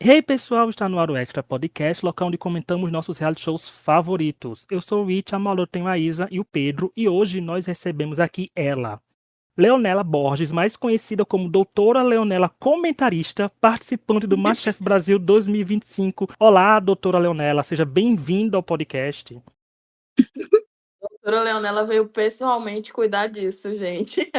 Hey pessoal, está no ar o Extra Podcast, local onde comentamos nossos reality shows favoritos. Eu sou o Rich, a Malô tem a Isa e o Pedro, e hoje nós recebemos aqui ela, Leonela Borges, mais conhecida como Doutora Leonela, comentarista, participante do MasterChef Brasil 2025. Olá, Doutora Leonela, seja bem-vinda ao podcast. A doutora Leonela veio pessoalmente cuidar disso, gente.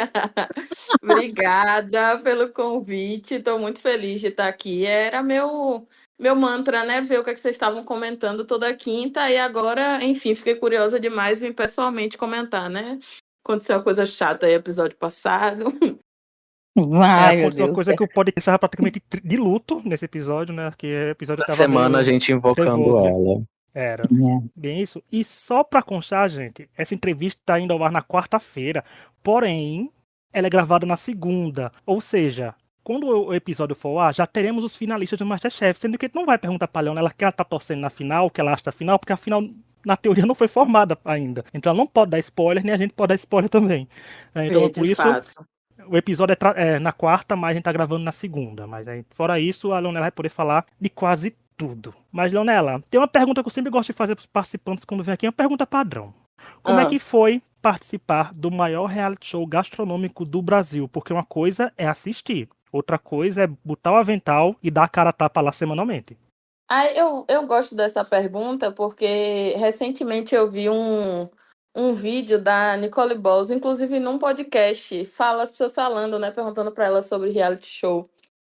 Obrigada pelo convite, estou muito feliz de estar aqui. Era meu mantra, né? Ver o que vocês estavam comentando toda quinta, e agora, enfim, fiquei curiosa demais, vim pessoalmente comentar, né? Aconteceu uma coisa chata aí episódio passado. Ai, meu Aconteceu uma Deus. coisa que o podcast estava praticamente de luto nesse episódio, né? Que o episódio Da estava semana a meio gente invocando trevoso. ela. Era. É. Bem isso. E só pra constar, gente, essa entrevista tá indo ao ar na quarta-feira. Porém, ela é gravada na segunda. Ou seja, quando o episódio for ao ar, já teremos os finalistas do MasterChef. Sendo que não vai perguntar pra Leonela que ela tá torcendo na final, o que ela acha da final, porque a final, na teoria, não foi formada ainda. Então ela não pode dar spoiler, nem a gente pode dar spoiler também. Então, por De isso, fato. o episódio é na quarta, mas a gente tá gravando na segunda. Mas aí, fora isso, a Leonela vai poder falar de quase tudo. Mas, Leonela, tem uma pergunta que eu sempre gosto de fazer pros participantes quando vem aqui, é uma pergunta padrão. Como é que foi participar do maior reality show gastronômico do Brasil? Porque uma coisa é assistir, outra coisa é botar o avental e dar a cara a tapa lá semanalmente. Eu gosto dessa pergunta porque recentemente eu vi um vídeo da Nicole Balls, inclusive num podcast, fala as pessoas falando, né, perguntando para ela sobre reality show.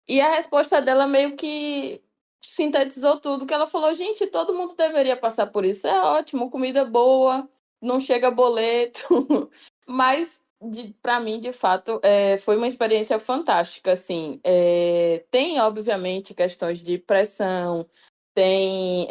E a resposta dela meio que sintetizou tudo, que ela falou: gente, todo mundo deveria passar por isso, é ótimo, comida boa, não chega boleto. Mas para mim, de fato, foi uma experiência fantástica, assim. Tem, obviamente, questões de pressão, tem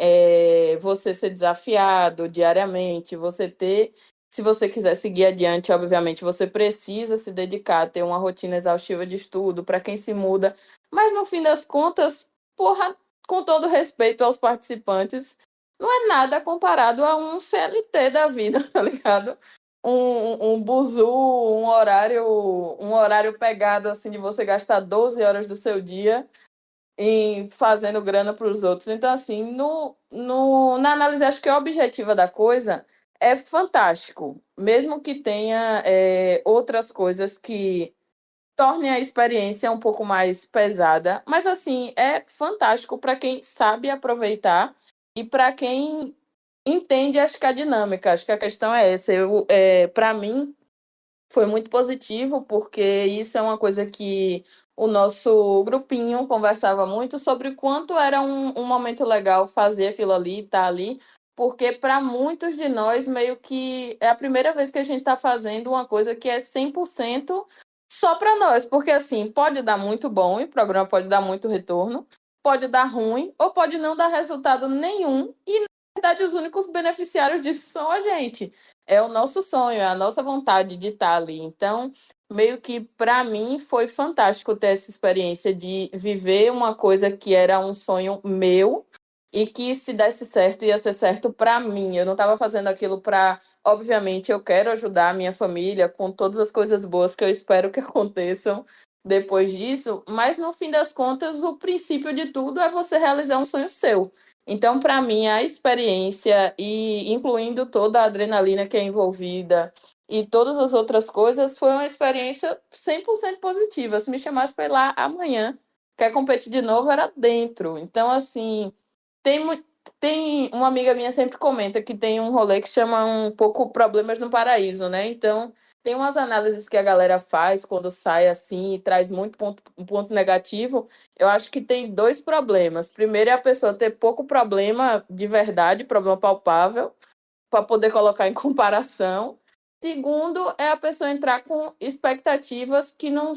você ser desafiado diariamente, você ter. Se você quiser seguir adiante, obviamente, você precisa se dedicar, ter uma rotina exaustiva de estudo. Para quem se muda, mas no fim das contas, porra, com todo respeito aos participantes, não é nada comparado a um CLT da vida, tá ligado? Um buzu, um horário pegado assim de você gastar 12 horas do seu dia em fazendo grana para os outros. Então, assim, na análise, acho que a objetiva da coisa é fantástico, mesmo que tenha outras coisas que torne a experiência um pouco mais pesada, mas assim, é fantástico para quem sabe aproveitar e para quem entende, acho que a dinâmica, acho que a questão é essa. Para mim, foi muito positivo, porque isso é uma coisa que o nosso grupinho conversava muito sobre o quanto era um momento legal fazer aquilo ali, estar ali, porque para muitos de nós, meio que é a primeira vez que a gente está fazendo uma coisa que é 100% só para nós, porque assim, pode dar muito bom e o programa pode dar muito retorno, pode dar ruim ou pode não dar resultado nenhum, e na verdade os únicos beneficiários disso são a gente. É o nosso sonho, é a nossa vontade de estar ali. Então, meio que para mim foi fantástico ter essa experiência de viver uma coisa que era um sonho meu e que, se desse certo, ia ser certo para mim. Eu não estava fazendo aquilo para, obviamente, eu quero ajudar a minha família com todas as coisas boas que eu espero que aconteçam depois disso, mas no fim das contas, o princípio de tudo é você realizar um sonho seu. Então, para mim, a experiência, e incluindo toda a adrenalina que é envolvida e todas as outras coisas, foi uma experiência 100% positiva. Se me chamasse para ir lá amanhã, quer competir de novo, era dentro. Então, assim, tem uma amiga minha sempre comenta que tem um rolê que chama um pouco Problemas no Paraíso, né? Então, tem umas análises que a galera faz quando sai assim e traz muito um ponto negativo. Eu acho que tem dois problemas. Primeiro é a pessoa ter pouco problema de verdade, problema palpável, para poder colocar em comparação. Segundo é a pessoa entrar com expectativas que não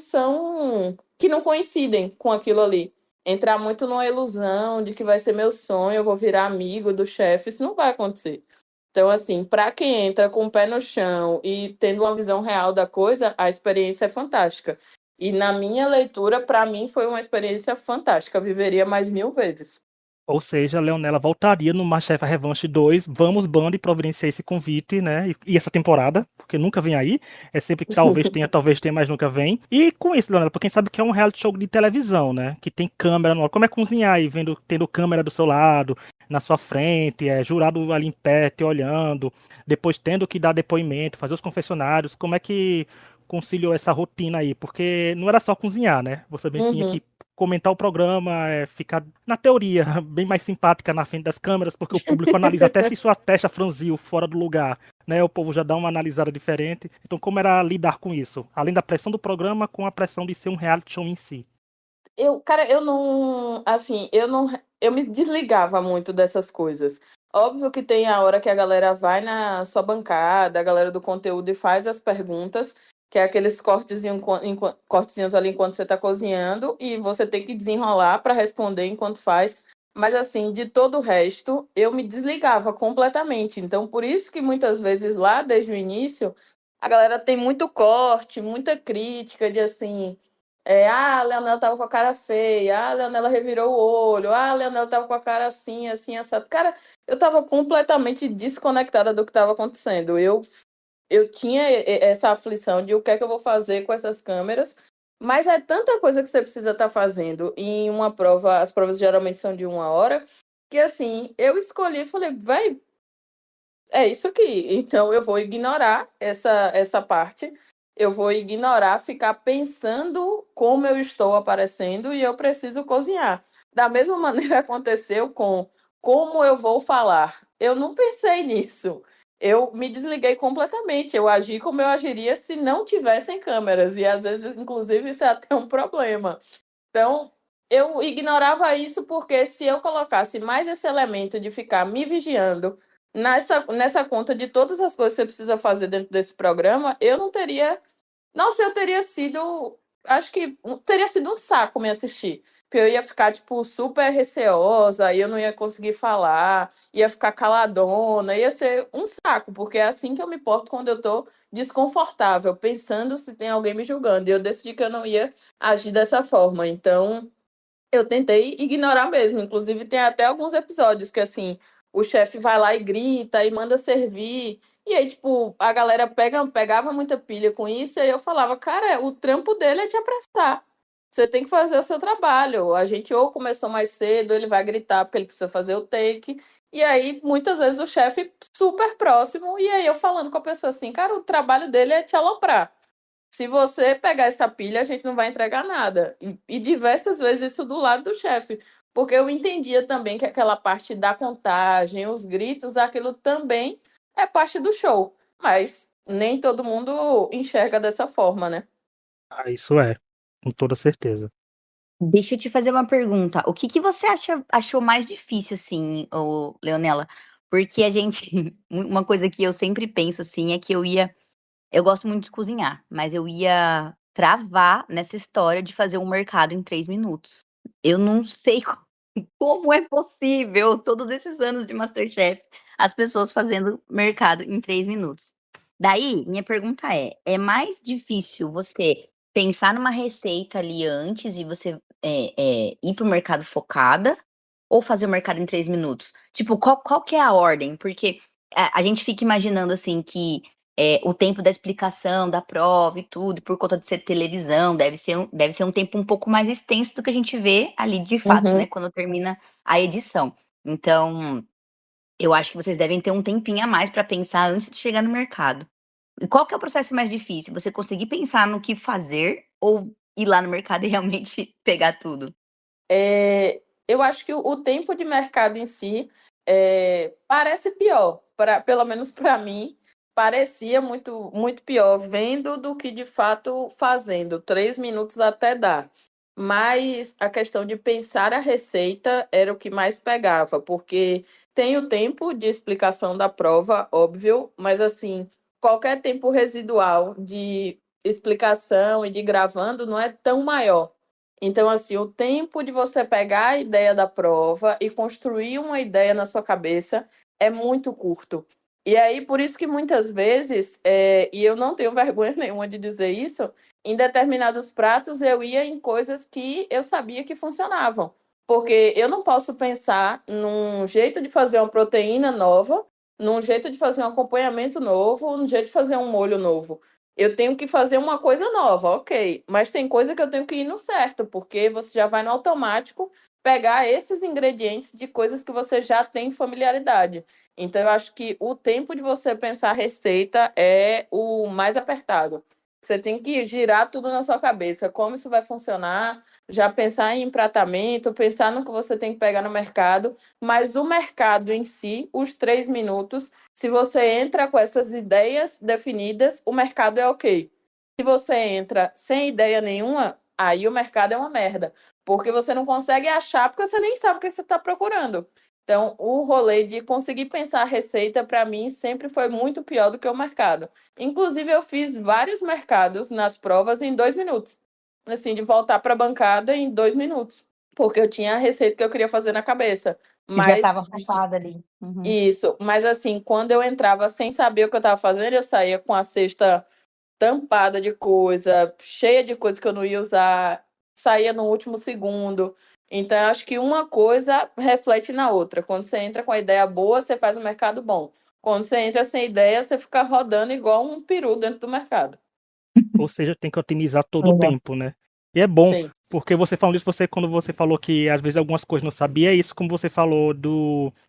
coincidem com aquilo ali. Entrar muito numa ilusão de que vai ser meu sonho, eu vou virar amigo do chefe, isso não vai acontecer. Então, assim, para quem entra com o pé no chão e tendo uma visão real da coisa, a experiência é fantástica. E na minha leitura, para mim, foi uma experiência fantástica. Eu viveria mais 1000 vezes. Ou seja, a Leonela voltaria no MasterChef Revanche 2. Vamos, Band, providenciar esse convite, né? E essa temporada, porque nunca vem aí. É sempre que talvez tenha, mas nunca vem. E com isso, Leonela, pra quem sabe que é um reality show de televisão, né? Que tem câmera no ar. Como é cozinhar aí, tendo câmera do seu lado, na sua frente, jurado ali em pé, te olhando, depois tendo que dar depoimento, fazer os confessionários. Como é que conciliou essa rotina aí? Porque não era só cozinhar, né? Você também tinha Uhum. que comentar o programa, ficar, na teoria, bem mais simpática na frente das câmeras, porque o público analisa até se sua testa franziu fora do lugar, né? O povo já dá uma analisada diferente. Então, como era lidar com isso? Além da pressão do programa, com a pressão de ser um reality show em si. Cara, eu não, assim, eu me desligava muito dessas coisas. Óbvio que tem a hora que a galera vai na sua bancada, a galera do conteúdo e faz as perguntas, que é aqueles cortezinhos ali enquanto você tá cozinhando e você tem que desenrolar para responder enquanto faz. Mas assim, de todo o resto, eu me desligava completamente. Então, por isso que muitas vezes lá desde o início, a galera tem muito corte, muita crítica de assim, a Leonela tava com a cara feia, a Leonela revirou o olho, a Leonela tava com a cara assim, assim, assado. Cara, eu tava completamente desconectada do que estava acontecendo. Eu tinha essa aflição de o que é que eu vou fazer com essas câmeras, mas é tanta coisa que você precisa estar fazendo em uma prova, as provas geralmente são de 1 hora, que assim, eu escolhi e falei, vai, é isso aqui. Então eu vou ignorar essa parte. Eu vou ignorar ficar pensando como eu estou aparecendo e eu preciso cozinhar. Da mesma maneira aconteceu com como eu vou falar. Eu não pensei nisso. Eu me desliguei completamente. Eu agi como eu agiria se não tivessem câmeras. E às vezes, inclusive, isso é até um problema. Então, eu ignorava isso porque se eu colocasse mais esse elemento de ficar me vigiando nessa conta de todas as coisas que você precisa fazer dentro desse programa, eu não teria. Nossa, eu teria sido. Acho que teria sido um saco me assistir. Porque eu ia ficar, tipo, super receosa, e eu não ia conseguir falar, ia ficar caladona, ia ser um saco, porque é assim que eu me porto quando eu tô desconfortável, pensando se tem alguém me julgando. E eu decidi que eu não ia agir dessa forma. Então, eu tentei ignorar mesmo. Inclusive, tem até alguns episódios que, assim, o chefe vai lá e grita e manda servir. E aí, tipo, a galera pegava muita pilha com isso. E aí eu falava, cara, o trampo dele é te apressar. Você tem que fazer o seu trabalho. A gente ou começou mais cedo, ele vai gritar porque ele precisa fazer o take. E aí, muitas vezes, o chefe super próximo. E aí, eu falando com a pessoa assim, cara, o trabalho dele é te aloprar. Se você pegar essa pilha, a gente não vai entregar nada. E diversas vezes isso do lado do chefe. Porque eu entendia também que aquela parte da contagem, os gritos, aquilo também é parte do show. Mas nem todo mundo enxerga dessa forma, né? Ah, isso é, com toda certeza. Deixa eu te fazer uma pergunta. O que que você achou mais difícil, assim, Leonela? Porque a gente, uma coisa que eu sempre penso, assim, é que eu gosto muito de cozinhar, mas eu ia travar nessa história de fazer um mercado em 3 minutos. Eu não sei como é possível, todos esses anos de MasterChef, as pessoas fazendo mercado em 3 minutos. Daí, minha pergunta é mais difícil você pensar numa receita ali antes e você ir para o mercado focada ou fazer o mercado em 3 minutos? Tipo, qual que é a ordem? Porque a gente fica imaginando assim que o tempo da explicação da prova e tudo, por conta de ser televisão, deve ser um tempo um pouco mais extenso do que a gente vê ali de fato, né? Uhum. Quando termina a edição. Então, eu acho que vocês devem ter um tempinho a mais para pensar antes de chegar no mercado. E qual que é o processo mais difícil? Você conseguir pensar no que fazer ou ir lá no mercado e realmente pegar tudo? Eu acho que o tempo de mercado em si parece pior, pelo menos para mim, parecia muito, muito pior vendo do que de fato fazendo. 3 minutos até dá. Mas a questão de pensar a receita era o que mais pegava, porque tem o tempo de explicação da prova, óbvio, mas assim, qualquer tempo residual de explicação e de gravando não é tão maior. Então, assim, o tempo de você pegar a ideia da prova e construir uma ideia na sua cabeça é muito curto. E aí, por isso que muitas vezes, e eu não tenho vergonha nenhuma de dizer isso, em determinados pratos eu ia em coisas que eu sabia que funcionavam. Porque eu não posso pensar num jeito de fazer uma proteína nova, num jeito de fazer um acompanhamento novo, num jeito de fazer um molho novo. Eu tenho que fazer uma coisa nova, ok. Mas tem coisa que eu tenho que ir no certo, porque você já vai no automático pegar esses ingredientes de coisas que você já tem familiaridade. Então, eu acho que o tempo de você pensar a receita é o mais apertado. Você tem que girar tudo na sua cabeça, como isso vai funcionar, já pensar em empratamento, pensar no que você tem que pegar no mercado, mas o mercado em si, os 3 minutos, se você entra com essas ideias definidas, o mercado é ok. Se você entra sem ideia nenhuma, aí o mercado é uma merda, porque você não consegue achar, porque você nem sabe o que você está procurando. Então, o rolê de conseguir pensar a receita, para mim, sempre foi muito pior do que o mercado. Inclusive, eu fiz vários mercados nas provas em 2 minutos. Assim, de voltar para a bancada em 2 minutos. Porque eu tinha a receita que eu queria fazer na cabeça. Já Mas estava focada ali. isso, mas assim, quando eu entrava sem saber o que eu estava fazendo, eu saía com a cesta tampada de coisa, cheia de coisa que eu não ia usar, saía no último segundo. Então, eu acho que uma coisa reflete na outra. Quando você entra com a ideia boa, você faz um mercado bom. Quando você entra sem ideia, você fica rodando igual um peru dentro do mercado. Ou seja, tem que otimizar todo o tempo, né? E é bom, Sim. porque você falando isso, quando você falou que às vezes algumas coisas não sabia, é isso como você falou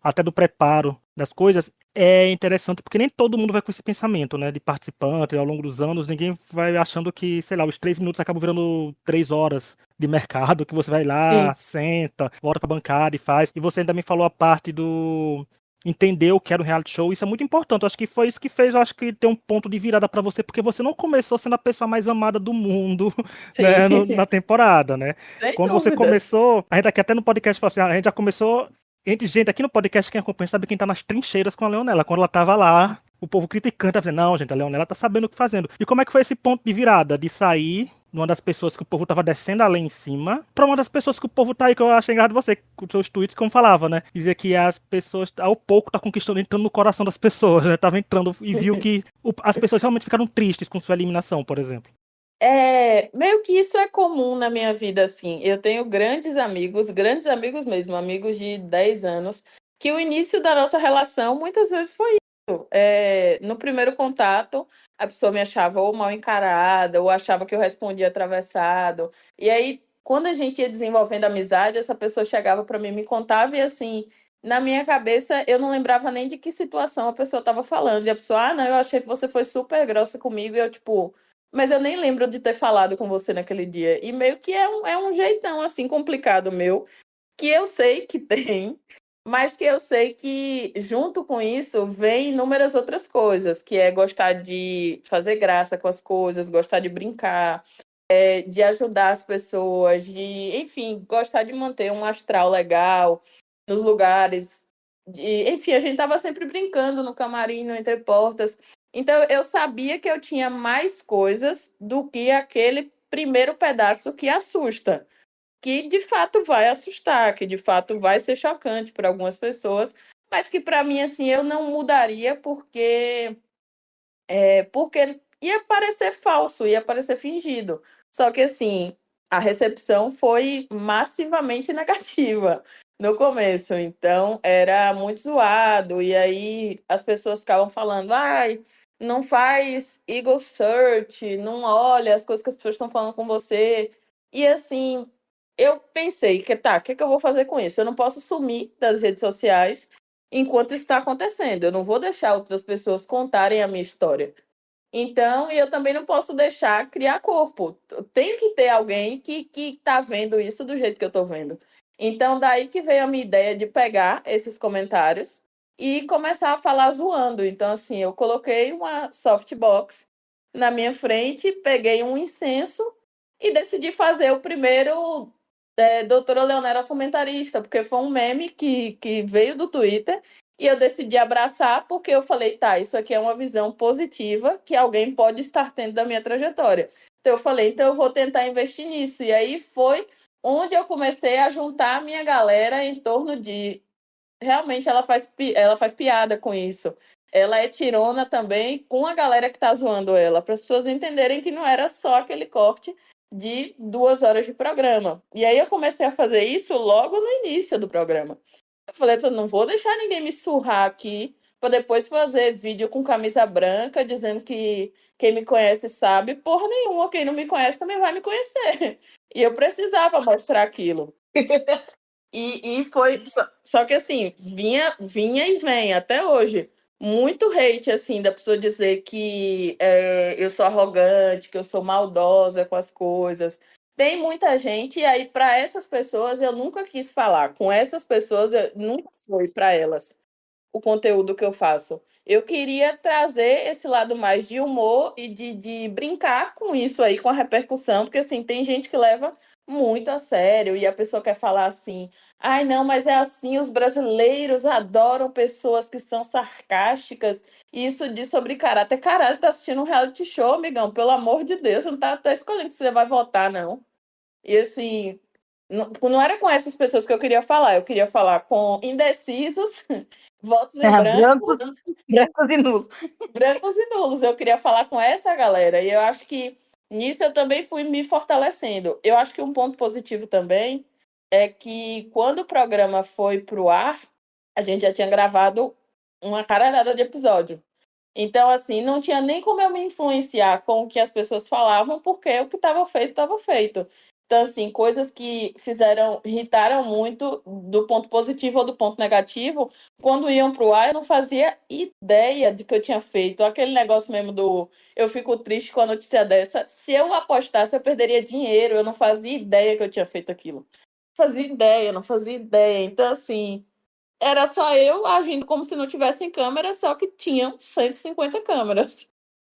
até do preparo das coisas, é interessante porque nem todo mundo vai com esse pensamento, né? De participante, ao longo dos anos, ninguém vai achando que, sei lá, os 3 minutos acabam virando 3 horas de mercado, que você vai lá, Sim. senta, volta pra bancada e faz. E você ainda me falou a parte do entender o que era um reality show, isso é muito importante. Eu acho que foi isso que fez, eu acho que ter um ponto de virada pra você, porque você não começou sendo a pessoa mais amada do mundo, né, Sim. na temporada, né? Sem Quando você dúvidas. começou, a gente aqui até no podcast falou assim, a gente já começou, gente aqui no podcast, quem acompanha sabe quem tá nas trincheiras com a Leonela, quando ela tava lá, o povo criticando, tá dizendo, não, gente, a Leonela tá sabendo o que fazendo. E como é que foi esse ponto de virada, de sair uma das pessoas que o povo tava descendo ali em cima, pra uma das pessoas que o povo tá aí, que eu achei engraçado de você, com os seus tweets, como falava, né? Dizia que as pessoas, ao pouco, tá conquistando, entrando no coração das pessoas, né? Tava entrando e viu que as pessoas realmente ficaram tristes com sua eliminação, por exemplo. Meio que isso é comum na minha vida, assim. Eu tenho grandes amigos mesmo, amigos de 10 anos, que o início da nossa relação muitas vezes foi isso. No primeiro contato, a pessoa me achava ou mal encarada, ou achava que eu respondia atravessado. E aí, quando a gente ia desenvolvendo amizade, essa pessoa chegava para mim, me contava, e assim, na minha cabeça, eu não lembrava nem de que situação a pessoa estava falando. E a pessoa, não, eu achei que você foi super grossa comigo, e eu, tipo. Mas eu nem lembro de ter falado com você naquele dia. E meio que é um jeitão, assim, complicado meu, que eu sei que tem, mas que eu sei que, junto com isso, vem inúmeras outras coisas, que é gostar de fazer graça com as coisas, gostar de brincar, de ajudar as pessoas, enfim, gostar de manter um astral legal nos lugares. Enfim, a gente estava sempre brincando no camarim, no Entre Portas. Então, eu sabia que eu tinha mais coisas do que aquele primeiro pedaço que assusta, que de fato vai assustar, que de fato vai ser chocante para algumas pessoas, mas que para mim, assim, eu não mudaria porque ia parecer falso, ia parecer fingido. Só que, assim, a recepção foi massivamente negativa no começo. Então, era muito zoado. E aí, as pessoas ficavam falando, ai, não faz Eagle Search, não olha as coisas que as pessoas estão falando com você. E, assim, eu pensei que, tá, o que eu vou fazer com isso? Eu não posso sumir das redes sociais enquanto isso está acontecendo. Eu não vou deixar outras pessoas contarem a minha história. Então, eu também não posso deixar criar corpo. Tem que ter alguém que tá vendo isso do jeito que eu tô vendo. Então, daí que veio a minha ideia de pegar esses comentários e começar a falar zoando. Então, assim, eu coloquei uma softbox na minha frente, peguei um incenso e decidi fazer o primeiro Doutora Leonera comentarista, porque foi um meme que veio do Twitter e eu decidi abraçar porque eu falei, tá, isso aqui é uma visão positiva que alguém pode estar tendo da minha trajetória. Então eu falei, então eu vou tentar investir nisso. E aí foi onde eu comecei a juntar a minha galera em torno de... Realmente ela faz piada com isso. Ela é tirona também com a galera que tá zoando ela, para as pessoas entenderem que não era só aquele corte, de 2 horas de programa. E aí eu comecei a fazer isso logo no início do programa. Eu falei, eu não vou deixar ninguém me surrar aqui para depois fazer vídeo com camisa branca dizendo que quem me conhece sabe. Porra nenhuma, quem não me conhece também vai me conhecer. E eu precisava mostrar aquilo. E foi. Só que assim, vinha e vem até hoje. Muito hate, assim, da pessoa dizer que eu sou arrogante, que eu sou maldosa com as coisas. Tem muita gente, e aí, para essas pessoas, eu nunca quis falar. Com essas pessoas, eu nunca foi para elas o conteúdo que eu faço. Eu queria trazer esse lado mais de humor e de brincar com isso aí, com a repercussão, porque assim, tem gente que leva muito a sério e a pessoa quer falar assim: ai, não, mas é assim, os brasileiros adoram pessoas que são sarcásticas. E isso diz sobre caráter. Caralho, tá assistindo um reality show, amigão, pelo amor de Deus, você não tá escolhendo que você vai votar, não. E assim, não era com essas pessoas que eu queria falar com indecisos, votos em branco, Brancos e nulos. brancos e nulos. Eu queria falar com essa galera. E eu acho que nisso eu também fui me fortalecendo. Eu acho que um ponto positivo também é que quando o programa foi pro ar, a gente já tinha gravado uma caralhada de episódio. Então, assim, não tinha nem como eu me influenciar com o que as pessoas falavam, porque o que estava feito, estava feito. Então, assim, coisas que irritaram muito do ponto positivo ou do ponto negativo, quando iam para o ar, eu não fazia ideia de que eu tinha feito. Aquele negócio mesmo do eu fico triste com a notícia dessa. Se eu apostasse, eu perderia dinheiro. Eu não fazia ideia que eu tinha feito aquilo. Não fazia ideia. Então, assim, era só eu agindo como se não tivessem câmeras, só que tinham 150 câmeras.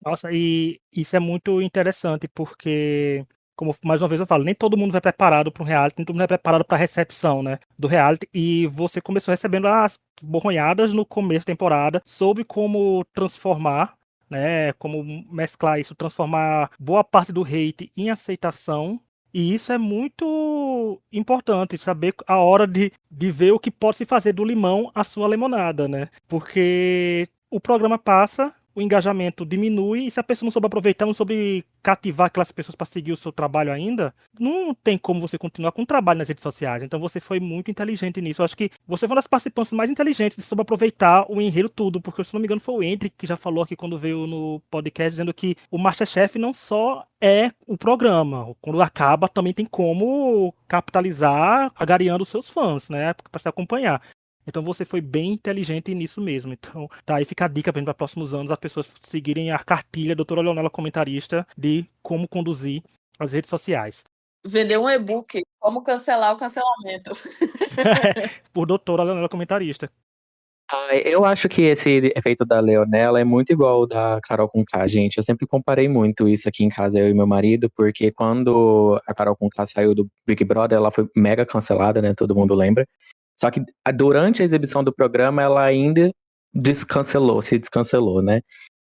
Nossa, e isso é muito interessante, porque, como mais uma vez eu falo, nem todo mundo vai preparado para um reality, nem todo mundo vai preparado para a recepção, né, do reality, e você começou recebendo as borronhadas no começo da temporada, soube como transformar, né, como mesclar isso, transformar boa parte do hate em aceitação, e isso é muito importante, saber a hora de ver o que pode se fazer do limão à sua limonada, né, porque o programa passa, o engajamento diminui, e se a pessoa não souber aproveitar, não souber cativar aquelas pessoas para seguir o seu trabalho ainda, não tem como você continuar com o trabalho nas redes sociais. Então você foi muito inteligente nisso. Eu acho que você foi uma das participantes mais inteligentes de sobre aproveitar o enredo tudo, porque se não me engano foi o Entre que já falou aqui quando veio no podcast, dizendo que o MasterChef não só é o programa, quando acaba também tem como capitalizar agariando os seus fãs, né, para se acompanhar. Então você foi bem inteligente nisso mesmo. Então, tá aí fica a dica para próximos anos as pessoas seguirem a cartilha doutora Leonela Comentarista de como conduzir as redes sociais. Vender um e-book, como cancelar o cancelamento. Por doutora Leonela Comentarista. Eu acho que esse efeito da Leonela é muito igual ao da Carol Conká, gente. Eu sempre comparei muito isso aqui em casa, eu e meu marido, porque quando a Carol Conká saiu do Big Brother, ela foi mega cancelada, né? Todo mundo lembra. Só que durante a exibição do programa, ela ainda se descancelou, né?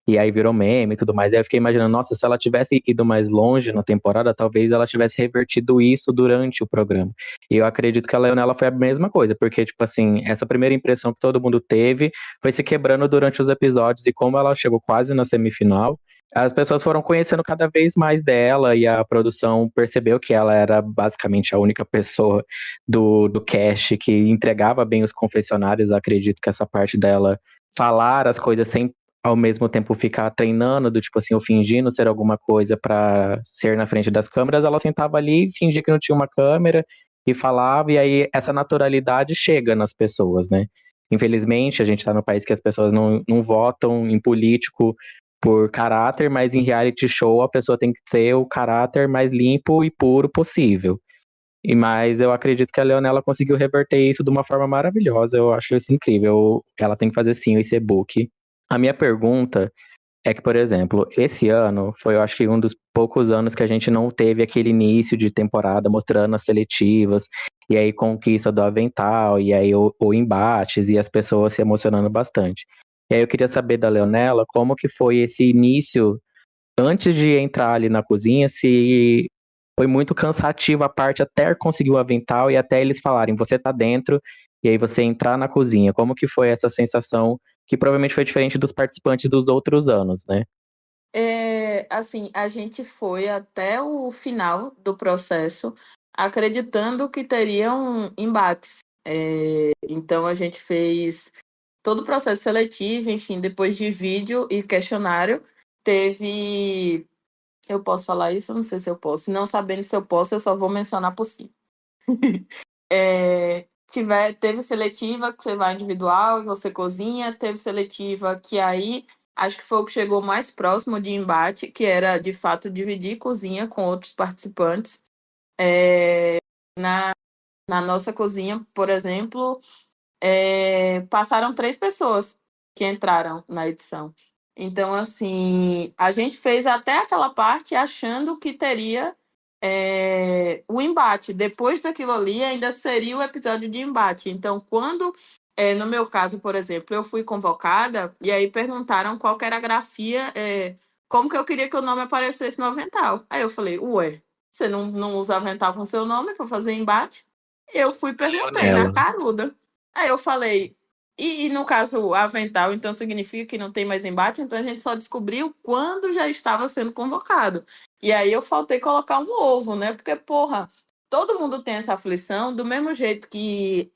E aí virou meme e tudo mais. Aí eu fiquei imaginando, nossa, se ela tivesse ido mais longe na temporada, talvez ela tivesse revertido isso durante o programa. E eu acredito que a Leonela foi a mesma coisa, porque, tipo assim, essa primeira impressão que todo mundo teve foi se quebrando durante os episódios, e como ela chegou quase na semifinal, as pessoas foram conhecendo cada vez mais dela, e a produção percebeu que ela era basicamente a única pessoa do cast que entregava bem os confessionários. Acredito que essa parte dela falar as coisas sem ao mesmo tempo ficar treinando, do tipo assim, ou fingindo ser alguma coisa para ser na frente das câmeras, ela sentava ali, fingia que não tinha uma câmera e falava, e aí essa naturalidade chega nas pessoas, né? Infelizmente, a gente está no país que as pessoas não votam em político por caráter, mas em reality show a pessoa tem que ter o caráter mais limpo e puro possível. Mas eu acredito que a Leonela conseguiu reverter isso de uma forma maravilhosa. Eu acho isso incrível. Ela tem que fazer sim esse e-book. A minha pergunta é que, por exemplo, esse ano foi, eu acho que um dos poucos anos que a gente não teve aquele início de temporada mostrando as seletivas, e aí conquista do avental, e aí o embates, e as pessoas se emocionando bastante. E aí eu queria saber da Leonela como que foi esse início, antes de entrar ali na cozinha, se foi muito cansativo a parte até conseguir o avental e até eles falarem, você tá dentro, e aí você entrar na cozinha. Como que foi essa sensação, que provavelmente foi diferente dos participantes dos outros anos, né? Assim, a gente foi até o final do processo acreditando que teriam embates. Então, a gente fez todo o processo seletivo, enfim, depois de vídeo e questionário, teve. Eu posso falar isso? Eu não sei se eu posso. Não sabendo se eu posso, eu só vou mencionar por cima. Teve seletiva que você vai individual e você cozinha, teve seletiva que aí acho que foi o que chegou mais próximo de embate, que era de fato dividir cozinha com outros participantes. Na nossa cozinha, por exemplo, passaram 3 pessoas que entraram na edição. Então, assim, a gente fez até aquela parte achando que teria o embate. Depois daquilo ali, ainda seria o episódio de embate. Então, quando, no meu caso, por exemplo, eu fui convocada, e aí perguntaram qual que era a grafia, como que eu queria que o nome aparecesse no avental. Aí eu falei, ué, você não usa avental com seu nome para fazer embate? Eu fui e perguntei na Leonela. caruda. Aí eu falei, e no caso, avental, então significa que não tem mais embate, então a gente só descobriu quando já estava sendo convocado. E aí eu faltei colocar um ovo, né? Porque, porra, todo mundo tem essa aflição, do mesmo jeito que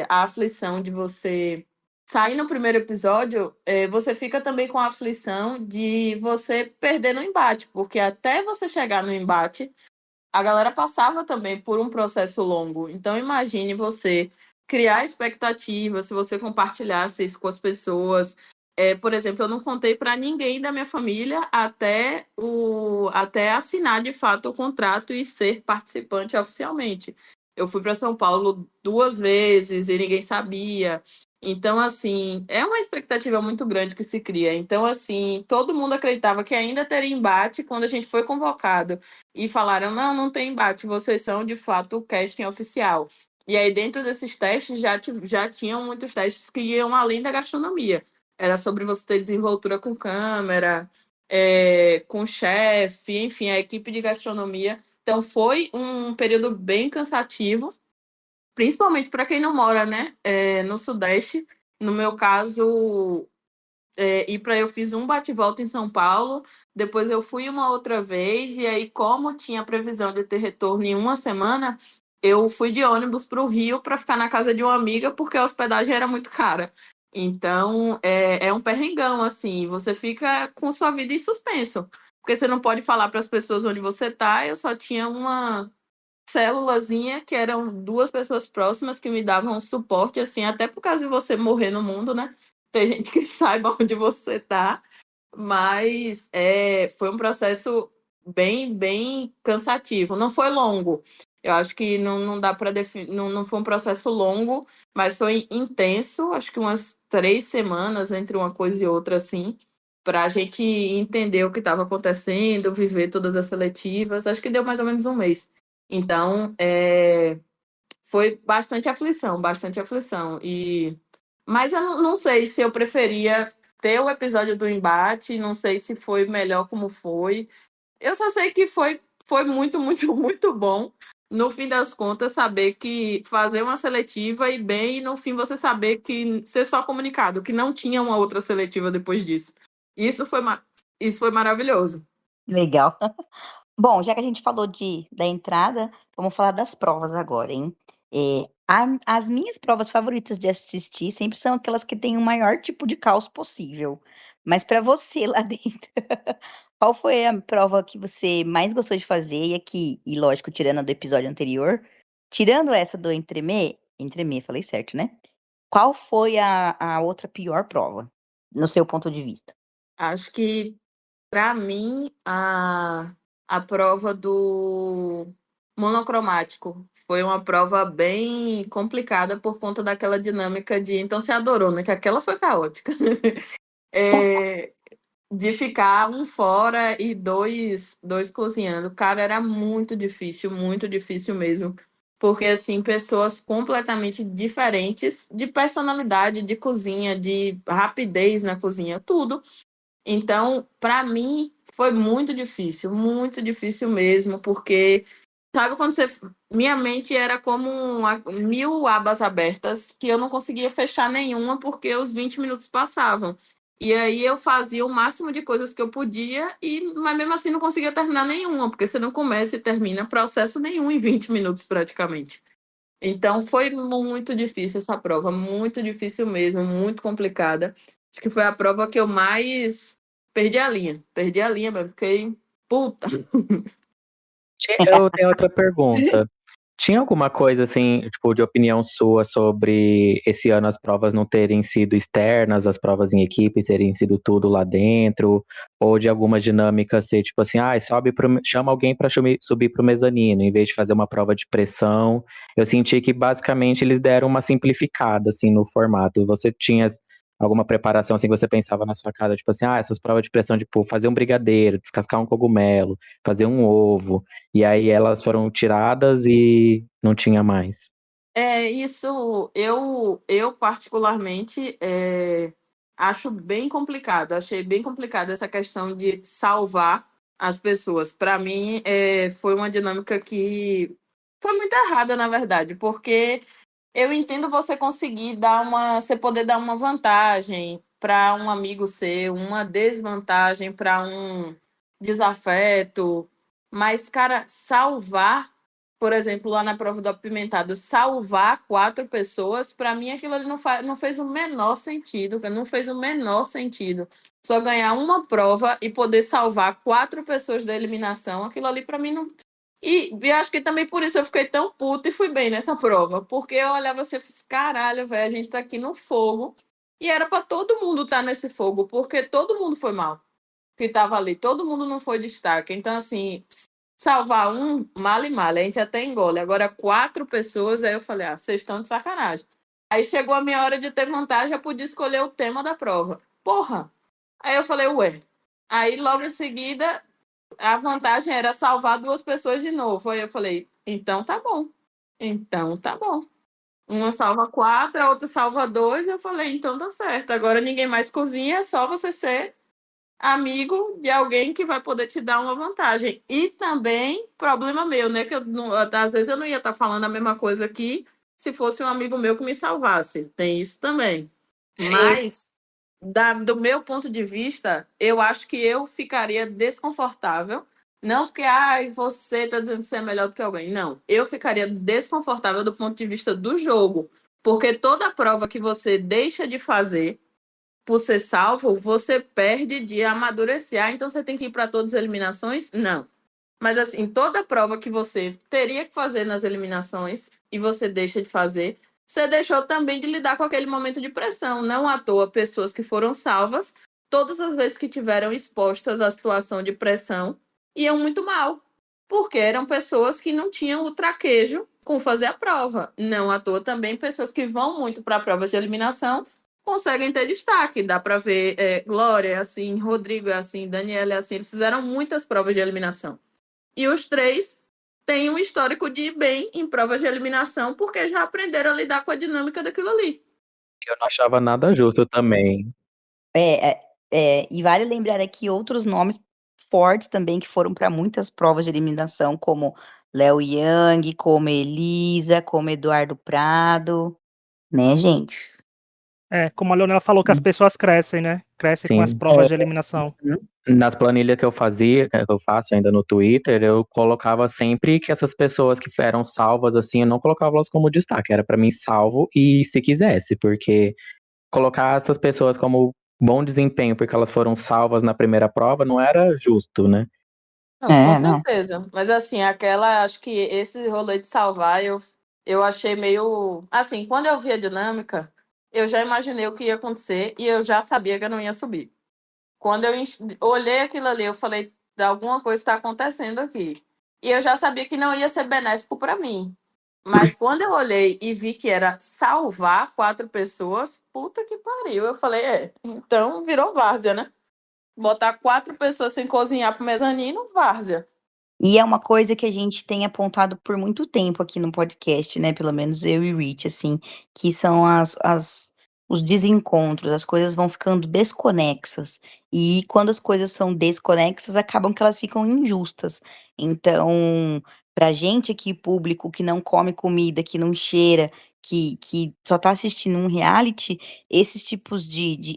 a aflição de você sair no primeiro episódio, você fica também com a aflição de você perder no embate, porque até você chegar no embate, a galera passava também por um processo longo. Então, imagine você criar expectativa, se você compartilhasse isso com as pessoas. Por exemplo, eu não contei para ninguém da minha família até assinar de fato o contrato e ser participante oficialmente. Eu fui para São Paulo 2 vezes e ninguém sabia. Então, assim, é uma expectativa muito grande que se cria. Então, assim, todo mundo acreditava que ainda teria embate quando a gente foi convocado e falaram, não tem embate, vocês são de fato o casting oficial. E aí dentro desses testes já tinham muitos testes que iam além da gastronomia. Era sobre você ter desenvoltura com câmera, com chefe, enfim, a equipe de gastronomia. Então foi um período bem cansativo, principalmente para quem não mora, né, no Sudeste. No meu caso, eu fiz um bate-volta em São Paulo, depois eu fui uma outra vez, e aí, como tinha previsão de ter retorno em uma semana, eu fui de ônibus para o Rio para ficar na casa de uma amiga, porque a hospedagem era muito cara. Então, é um perrengão, assim, você fica com sua vida em suspenso, porque você não pode falar para as pessoas onde você está. Eu só tinha uma célulazinha, que eram 2 pessoas próximas que me davam suporte, assim, até por causa de você morrer no mundo, né? Tem gente que saiba onde você tá, mas foi um processo bem, bem cansativo. Não foi longo. Eu acho que não dá para definir, não foi um processo longo, mas foi intenso, acho que umas 3 semanas entre uma coisa e outra, assim, para a gente entender o que estava acontecendo, viver todas as seletivas. Acho que deu mais ou menos um mês. Então, foi bastante aflição, bastante aflição. Mas eu não sei se eu preferia ter o episódio do embate, não sei se foi melhor como foi. Eu só sei que foi muito, muito, muito bom. No fim das contas, saber que fazer uma seletiva e bem, e no fim você saber que ser só comunicado, que não tinha uma outra seletiva depois disso. Isso foi maravilhoso. Legal. Bom, já que a gente falou da entrada, vamos falar das provas agora, hein? As minhas provas favoritas de assistir sempre são aquelas que têm o maior tipo de caos possível. Mas para você lá dentro, qual foi a prova que você mais gostou de fazer? E lógico, tirando a do episódio anterior, tirando essa do Entremê, falei certo, né? Qual foi a outra pior prova, no seu ponto de vista? Acho que, para mim, a prova do monocromático foi uma prova bem complicada por conta daquela dinâmica de então você adorou, né? Que aquela foi caótica. De ficar um fora e dois cozinhando. Cara, era muito difícil mesmo. Porque, assim, pessoas completamente diferentes de personalidade, de cozinha, de rapidez na cozinha, tudo. Então, para mim, foi muito difícil mesmo, porque sabe quando você. Minha mente era como 1000 abas abertas que eu não conseguia fechar nenhuma porque os 20 minutos passavam. E aí eu fazia o máximo de coisas que eu podia, mas mesmo assim não conseguia terminar nenhuma, porque você não começa e termina processo nenhum em 20 minutos praticamente. Então foi muito difícil essa prova, muito difícil mesmo, muito complicada. Acho que foi a prova que eu mais perdi a linha mesmo, fiquei puta. Eu tenho outra pergunta. Tinha alguma coisa, assim, tipo, de opinião sua sobre esse ano as provas não terem sido externas, as provas em equipe terem sido tudo lá dentro, ou de alguma dinâmica ser, tipo assim, chama alguém para subir pro mezanino, em vez de fazer uma prova de pressão. Eu senti que, basicamente, eles deram uma simplificada, assim, no formato. Você tinha alguma preparação, assim, que você pensava na sua casa, tipo assim, essas provas de pressão, tipo, fazer um brigadeiro, descascar um cogumelo, fazer um ovo, e aí elas foram tiradas e não tinha mais. Isso eu particularmente acho bem complicado. Achei bem complicado essa questão de salvar as pessoas. Para mim, foi uma dinâmica que foi muito errada, na verdade, porque eu entendo você conseguir você poder dar uma vantagem para um amigo seu, uma desvantagem para um desafeto, mas, cara, salvar, por exemplo, lá na prova do apimentado, salvar 4 pessoas, para mim aquilo ali não fez o menor sentido, cara, não fez o menor sentido. Só ganhar uma prova e poder salvar 4 pessoas da eliminação, aquilo ali para mim não. E eu acho que também por isso eu fiquei tão puta e fui bem nessa prova. Porque eu olhava assim e fiz, caralho, velho, a gente tá aqui no fogo. E era pra todo mundo estar nesse fogo, porque todo mundo foi mal que tava ali. Todo mundo não foi destaque. Então, assim, salvar um, mal e mal. A gente até engole. Agora, 4 pessoas, aí eu falei, vocês estão de sacanagem. Aí chegou a minha hora de ter vantagem, eu podia escolher o tema da prova. Porra! Aí eu falei, ué. Aí, logo em seguida, a vantagem era salvar 2 pessoas de novo. Aí eu falei, então tá bom. Então tá bom. Uma salva 4, a outra salva 2. Eu falei, então tá certo. Agora ninguém mais cozinha, é só você ser amigo de alguém que vai poder te dar uma vantagem. E também, problema meu, né? Que às vezes eu não ia estar falando a mesma coisa aqui se fosse um amigo meu que me salvasse. Tem isso também. Sim. Mas do meu ponto de vista, eu acho que eu ficaria desconfortável. Não porque você está dizendo que você é melhor do que alguém. Não, eu ficaria desconfortável do ponto de vista do jogo. Porque toda prova que você deixa de fazer por ser salvo, você perde de amadurecer. Então você tem que ir para todas as eliminações? Não. Mas assim, toda prova que você teria que fazer nas eliminações e você deixa de fazer, você deixou também de lidar com aquele momento de pressão. Não à toa, pessoas que foram salvas, todas as vezes que tiveram expostas à situação de pressão, iam muito mal. Porque eram pessoas que não tinham o traquejo com fazer a prova. Não à toa também, pessoas que vão muito para provas de eliminação conseguem ter destaque. Dá para ver Glória é assim, Rodrigo é assim, Daniela é assim. Eles fizeram muitas provas de eliminação. E os 3 têm um histórico de ir bem em provas de eliminação, porque já aprenderam a lidar com a dinâmica daquilo ali. Eu não achava nada justo também. E vale lembrar aqui outros nomes fortes também que foram para muitas provas de eliminação, como Léo Yang, como Elisa, como Eduardo Prado, né, gente? Como a Leonela falou, que as pessoas crescem, né? Crescem com as Sim. provas de eliminação. Nas planilhas que eu fazia, que eu faço ainda no Twitter, eu colocava sempre que essas pessoas que eram salvas, assim, eu não colocava elas como destaque, era pra mim salvo e se quisesse, porque colocar essas pessoas como bom desempenho porque elas foram salvas na primeira prova não era justo, né? Não, com Não. certeza. Mas assim, acho que esse rolê de salvar, eu achei meio. Assim, quando eu vi a dinâmica, eu já imaginei o que ia acontecer e eu já sabia que eu não ia subir. Quando eu olhei aquilo ali, eu falei, alguma coisa está acontecendo aqui. E eu já sabia que não ia ser benéfico para mim. Mas quando eu olhei e vi que era salvar 4 pessoas, puta que pariu. Eu falei, então virou várzea, né? Botar 4 pessoas sem cozinhar pro mezanino, várzea. E é uma coisa que a gente tem apontado por muito tempo aqui no podcast, né? Pelo menos eu e Rich, assim, que são os desencontros, as coisas vão ficando desconexas. E quando as coisas são desconexas, acabam que elas ficam injustas. Então, pra gente aqui, público, que não come comida, que não cheira, que só tá assistindo um reality, esses tipos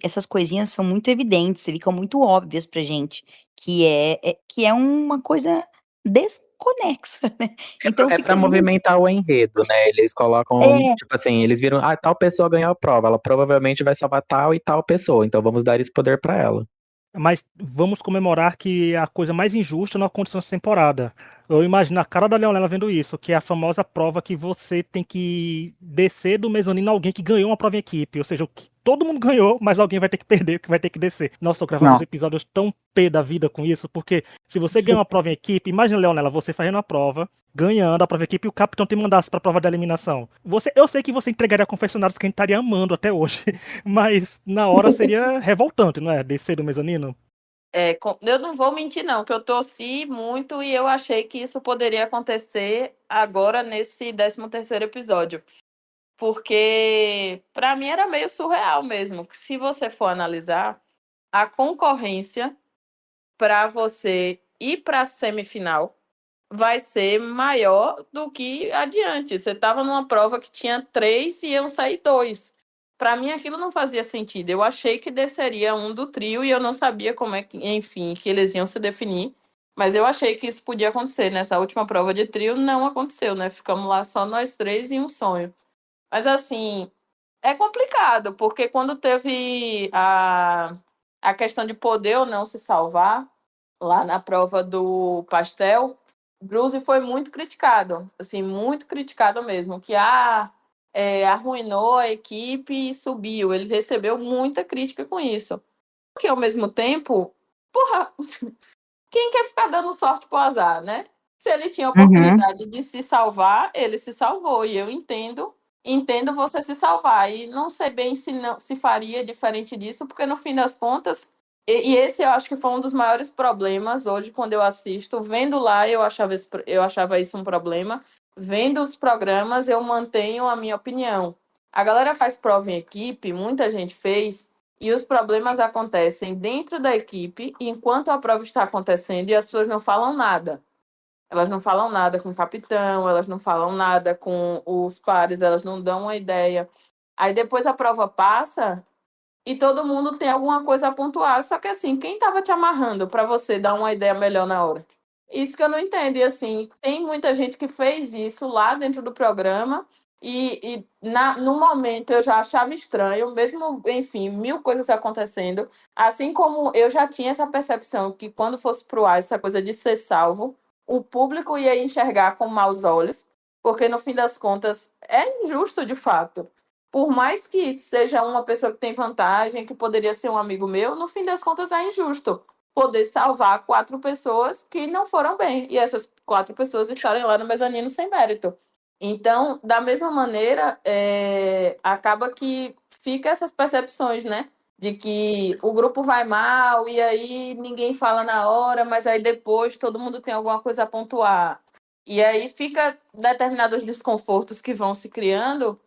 essas coisinhas são muito evidentes, ficam muito óbvias pra gente, que é uma coisa desconexa, né? Então É pra fica muito. movimentar o enredo, né? Eles colocam, É, tipo assim, eles viram, tal pessoa ganhou a prova, ela provavelmente vai salvar tal e tal pessoa, então vamos dar esse poder pra ela. Mas vamos comemorar que a coisa mais injusta não aconteceu nessa temporada. Eu imagino a cara da Leonela vendo isso, que é a famosa prova que você tem que descer do mezanino alguém que ganhou uma prova em equipe. Ou seja, todo mundo ganhou, mas alguém vai ter que perder, que vai ter que descer. Nossa, eu gravava uns não. episódios tão pé da vida com isso, porque se você ganha uma prova em equipe, imagina, Leonela, você fazendo a prova, ganhando a prova em equipe e o capitão te mandasse pra prova da eliminação. Eu sei que você entregaria confessionários que a gente estaria amando até hoje, mas na hora seria revoltante, não é? Descer do mezanino. Eu não vou mentir, não, que eu torci muito e eu achei que isso poderia acontecer agora nesse 13º episódio. Porque, para mim, era meio surreal mesmo. Se você for analisar, a concorrência para você ir para a semifinal vai ser maior do que adiante. Você estava numa prova que tinha 3 e iam sair 2. Para mim, aquilo não fazia sentido. Eu achei que desceria um do trio e eu não sabia como é que, enfim, que eles iam se definir. Mas eu achei que isso podia acontecer. Nessa última prova de trio, não aconteceu, né? Ficamos lá só nós 3 e um sonho. Mas, assim, é complicado, porque quando teve a questão de poder ou não se salvar, lá na prova do pastel, Bruce foi muito criticado, assim, muito criticado mesmo, que arruinou a equipe e subiu. Ele recebeu muita crítica com isso. Porque, ao mesmo tempo, porra, quem quer ficar dando sorte pro azar, né? Se ele tinha a Uhum. oportunidade de se salvar, ele se salvou. E eu entendo você se salvar. E não sei bem se faria diferente disso, porque no fim das contas, e esse eu acho que foi um dos maiores problemas hoje, quando eu assisto. Vendo lá, eu achava isso um problema. Vendo os programas, eu mantenho a minha opinião. A galera faz prova em equipe, muita gente fez, e os problemas acontecem dentro da equipe enquanto a prova está acontecendo e as pessoas não falam nada. Elas não falam nada com o capitão, elas não falam nada com os pares, elas não dão uma ideia. Aí depois a prova passa e todo mundo tem alguma coisa a pontuar. Só que assim, quem estava te amarrando para você dar uma ideia melhor na hora? Isso que eu não entendo. E assim, tem muita gente que fez isso lá dentro do programa no momento eu já achava estranho, mesmo, enfim, 1000 coisas acontecendo. Assim como eu já tinha essa percepção que quando fosse pro ar, essa coisa de ser salvo, o público ia enxergar com maus olhos, porque no fim das contas é injusto de fato. Por mais que seja uma pessoa que tem vantagem, que poderia ser um amigo meu, no fim das contas é injusto poder salvar 4 pessoas que não foram bem. E essas 4 pessoas estarem lá no mezanino sem mérito. Então, da mesma maneira, acaba que fica essas percepções, né? De que o grupo vai mal e aí ninguém fala na hora, mas aí depois todo mundo tem alguma coisa a pontuar. E aí fica determinados desconfortos que vão se criando,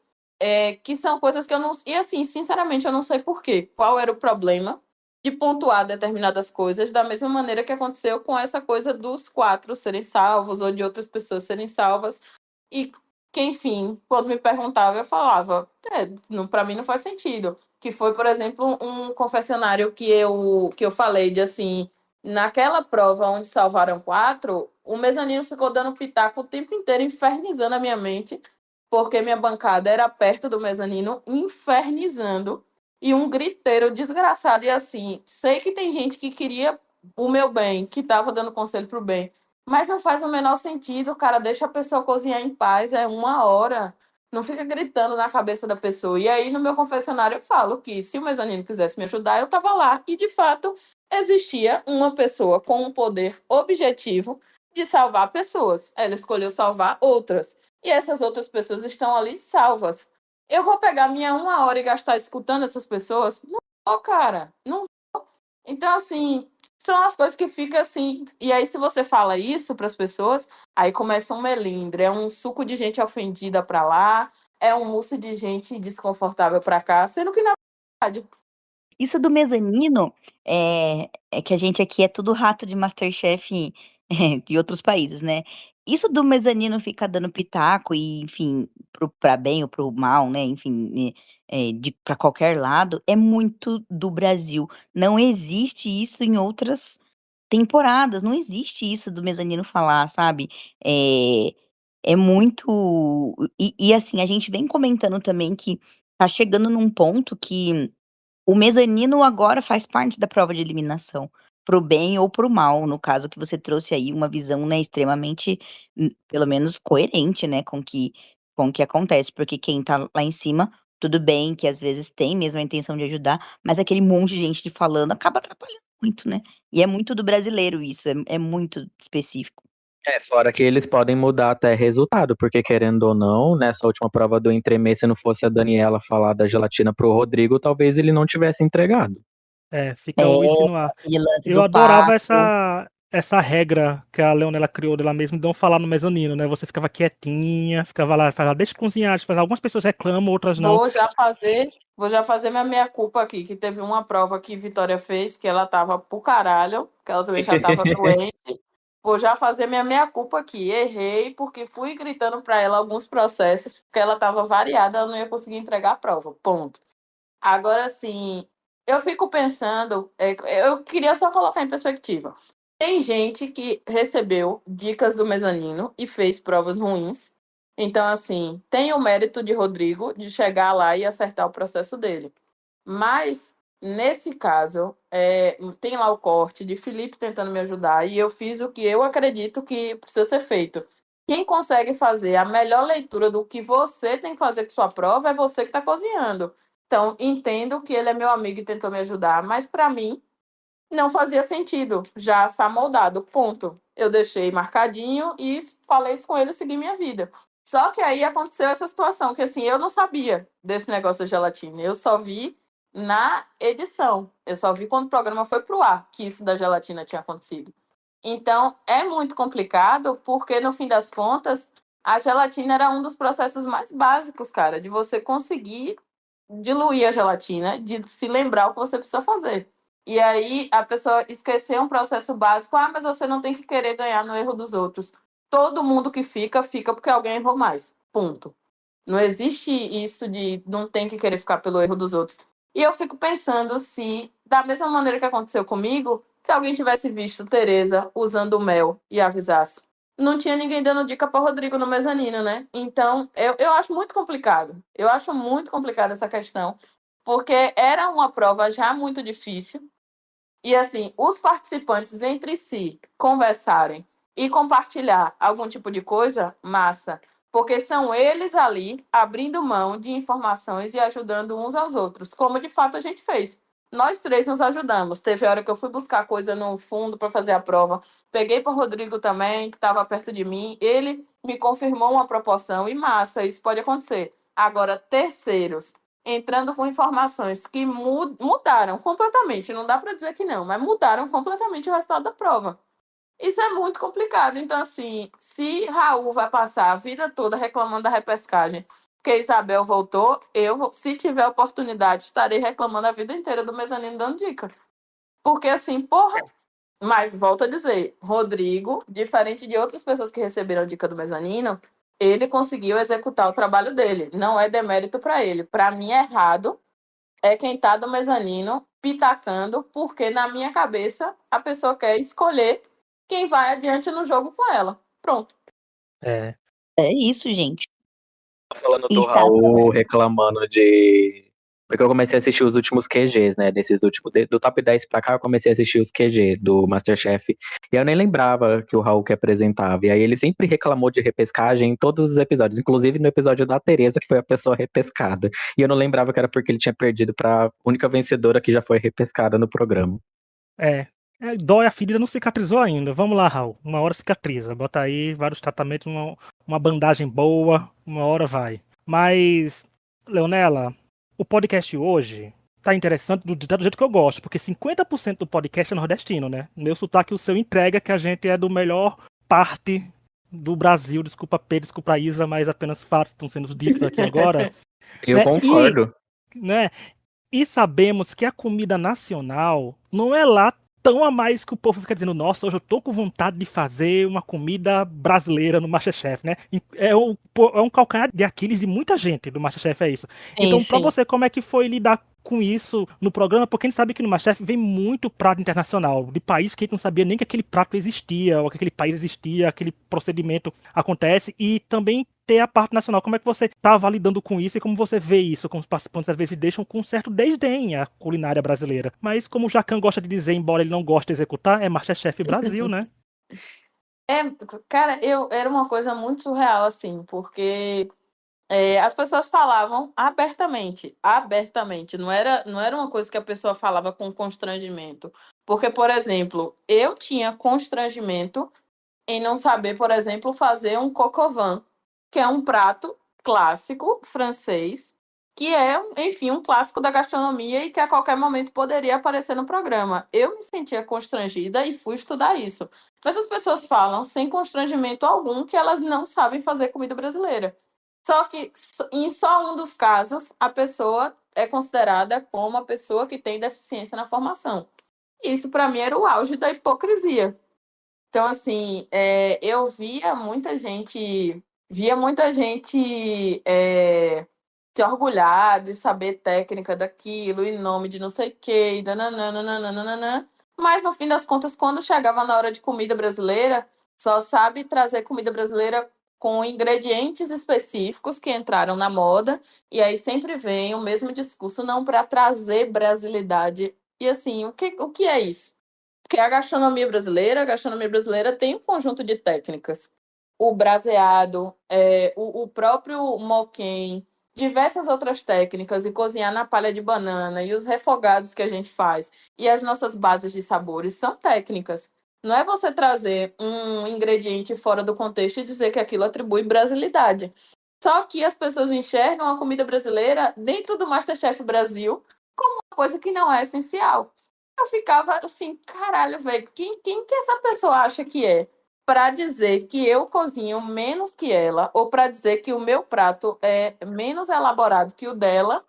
que são coisas que eu não. E assim, sinceramente, eu não sei por quê. Qual era o problema de pontuar determinadas coisas, da mesma maneira que aconteceu com essa coisa dos 4 serem salvos ou de outras pessoas serem salvas. E que, enfim, quando me perguntava, eu falava, para mim não faz sentido. Que foi, por exemplo, um confessionário que eu falei de assim, naquela prova onde salvaram 4, o mezanino ficou dando pitaco o tempo inteiro, infernizando a minha mente, porque minha bancada era perto do mezanino, infernizando, e um griteiro desgraçado, e assim, sei que tem gente que queria o meu bem, que estava dando conselho pro bem, mas não faz o menor sentido, cara. Deixa a pessoa cozinhar em paz, é 1 hora. Não fica gritando na cabeça da pessoa. E aí, no meu confessionário, eu falo que se o mezanino quisesse me ajudar, eu estava lá. E, de fato, existia uma pessoa com um poder objetivo de salvar pessoas. Ela escolheu salvar outras. E essas outras pessoas estão ali salvas. Eu vou pegar minha 1 hora e gastar escutando essas pessoas? Não vou, cara. Não. Então, assim, são as coisas que ficam assim. E aí, se você fala isso para as pessoas, aí começa um melindre. É um suco de gente ofendida para lá, é um mousse de gente desconfortável para cá, sendo que na verdade. Isso do mezanino é que a gente aqui é tudo rato de MasterChef de outros países, né? isso do mezanino ficar dando pitaco e, enfim, pra bem ou pro mal, né? Enfim, pra qualquer lado, é muito do Brasil. Não existe isso em outras temporadas. Não existe isso do mezanino falar, sabe? É muito. E assim, a gente vem comentando também que tá chegando num ponto que o mezanino agora faz parte da prova de eliminação, pro bem ou pro mal, no caso que você trouxe aí uma visão, né, extremamente, pelo menos coerente, né, com o que acontece, porque quem tá lá em cima, tudo bem que às vezes tem mesmo a intenção de ajudar, mas aquele monte de gente falando acaba atrapalhando muito, né? E é muito do brasileiro isso, é muito específico. Fora que eles podem mudar até resultado, porque querendo ou não, nessa última prova do entremê, se não fosse a Daniela falar da gelatina pro Rodrigo, talvez ele não tivesse entregado. Fica o insinuar. Aquele lance Eu do adorava pato. essa regra que a Leonela criou dela mesma de não falar no mezanino, né? Você ficava quietinha, ficava lá, deixa eu cozinhar, deixa eu fazer. Algumas pessoas reclamam, outras não. Vou já fazer minha meia-culpa aqui, que teve uma prova que Vitória fez, que ela tava pro caralho, que ela também já tava doente. Vou já fazer minha meia-culpa aqui. Errei porque fui gritando para ela alguns processos, porque ela tava variada, ela não ia conseguir entregar a prova. Ponto. Agora, sim, eu fico pensando, eu queria só colocar em perspectiva. Tem gente que recebeu dicas do mezanino e fez provas ruins. Então, assim, tem o mérito de Rodrigo de chegar lá e acertar o processo dele. Mas, nesse caso, tem lá o corte de Felipe tentando me ajudar e eu fiz o que eu acredito que precisa ser feito. Quem consegue fazer a melhor leitura do que você tem que fazer com sua prova é você que está cozinhando. Então, entendo que ele é meu amigo e tentou me ajudar, mas para mim não fazia sentido já estar moldado, ponto. Eu deixei marcadinho e falei isso com ele e segui minha vida. Só que aí aconteceu essa situação, que assim, eu não sabia desse negócio da gelatina. Eu só vi na edição. Eu só vi quando o programa foi pro ar que isso da gelatina tinha acontecido. Então, é muito complicado, porque no fim das contas, a gelatina era um dos processos mais básicos, cara, de você conseguir diluir a gelatina, de se lembrar o que você precisa fazer. E aí a pessoa esqueceu um processo básico, mas você não tem que querer ganhar no erro dos outros. Todo mundo que fica porque alguém errou mais. Ponto. Não existe isso de não tem que querer ficar pelo erro dos outros. E eu fico pensando se, da mesma maneira que aconteceu comigo, se alguém tivesse visto Tereza usando mel e avisasse. Não tinha ninguém dando dica para Rodrigo no mezanino, né? Então, eu acho muito complicado. Eu acho muito complicada essa questão, porque era uma prova já muito difícil. E assim, os participantes entre si conversarem e compartilhar algum tipo de coisa, massa. Porque são eles ali abrindo mão de informações e ajudando uns aos outros, como de fato a gente fez. Nós três nos ajudamos. Teve hora que eu fui buscar coisa no fundo para fazer a prova. Peguei para o Rodrigo também, que estava perto de mim. Ele me confirmou uma proporção e massa, isso pode acontecer. Agora, terceiros entrando com informações que mudaram completamente, não dá para dizer que não, mas mudaram completamente o resultado da prova. Isso é muito complicado. Então, assim, se Raul vai passar a vida toda reclamando da repescagem, porque Isabel voltou, se tiver oportunidade, estarei reclamando a vida inteira do mezanino dando dica. Porque, assim, porra. Mas, volto a dizer, Rodrigo, diferente de outras pessoas que receberam dica do mezanino, ele conseguiu executar o trabalho dele. Não é demérito para ele. Para mim, errado é quem está do mezanino pitacando, porque na minha cabeça a pessoa quer escolher quem vai adiante no jogo com ela. Pronto. É isso, gente. Falando do Raul reclamando de. Porque eu comecei a assistir os últimos QGs, né? Do top 10 pra cá, eu comecei a assistir os QG do Masterchef. E eu nem lembrava que o Raul que apresentava. E aí ele sempre reclamou de repescagem em todos os episódios, inclusive no episódio da Tereza, que foi a pessoa repescada. E eu não lembrava que era porque ele tinha perdido pra única vencedora que já foi repescada no programa. Dói, a ferida não cicatrizou ainda. Vamos lá, Raul. Uma hora cicatriza. Bota aí vários tratamentos, uma bandagem boa, uma hora vai. Mas, Leonela, o podcast hoje tá interessante do jeito que eu gosto, porque 50% do podcast é nordestino, né? Meu sotaque, o seu entrega que a gente é do melhor parte do Brasil. Desculpa Pedro, desculpa Isa, mas apenas fatos estão sendo ditos aqui agora. Eu concordo. E sabemos que a comida nacional não é lá tão a mais que o povo fica dizendo, nossa, hoje eu tô com vontade de fazer uma comida brasileira no MasterChef, né? É um calcanhar de Aquiles de muita gente do MasterChef, é isso. Sim, Então, pra sim. você, como é que foi lidar com isso no programa? Porque a gente sabe que no MasterChef vem muito prato internacional, de país que a gente não sabia nem que aquele prato existia, ou que aquele país existia, aquele procedimento acontece, e também ter a parte nacional. Como é que você estava lidando com isso e como você vê isso? Como os participantes às vezes deixam com um certo desdém a culinária brasileira. Mas como o Jacan gosta de dizer, embora ele não goste de executar, é MasterChef Brasil, né? É, cara, era uma coisa muito surreal, assim, porque as pessoas falavam abertamente, não era uma coisa que a pessoa falava com constrangimento. Porque, por exemplo, eu tinha constrangimento em não saber, por exemplo, fazer um coq au vin, que é um prato clássico francês, que é, enfim, um clássico da gastronomia e que a qualquer momento poderia aparecer no programa. Eu me sentia constrangida e fui estudar isso. Mas as pessoas falam sem constrangimento algum que elas não sabem fazer comida brasileira. Só que em só um dos casos a pessoa é considerada como uma pessoa que tem deficiência na formação. Isso para mim era o auge da hipocrisia. Então, assim, eu via muita gente se orgulhar de saber técnica daquilo, em nome de não sei o quê, e dananana, mas no fim das contas, quando chegava na hora de comida brasileira, só sabe trazer comida brasileira com ingredientes específicos que entraram na moda, e aí sempre vem o mesmo discurso, não para trazer brasilidade. E assim, o que é isso? Porque a gastronomia brasileira tem um conjunto de técnicas. O braseado, o próprio moquém, diversas outras técnicas, e cozinhar na palha de banana, e os refogados que a gente faz, e as nossas bases de sabores são técnicas. Não é você trazer um ingrediente fora do contexto e dizer que aquilo atribui brasilidade. Só que as pessoas enxergam a comida brasileira dentro do MasterChef Brasil como uma coisa que não é essencial. Eu ficava assim, caralho, velho, quem que essa pessoa acha que é? Para dizer que eu cozinho menos que ela, ou para dizer que o meu prato é menos elaborado que o dela,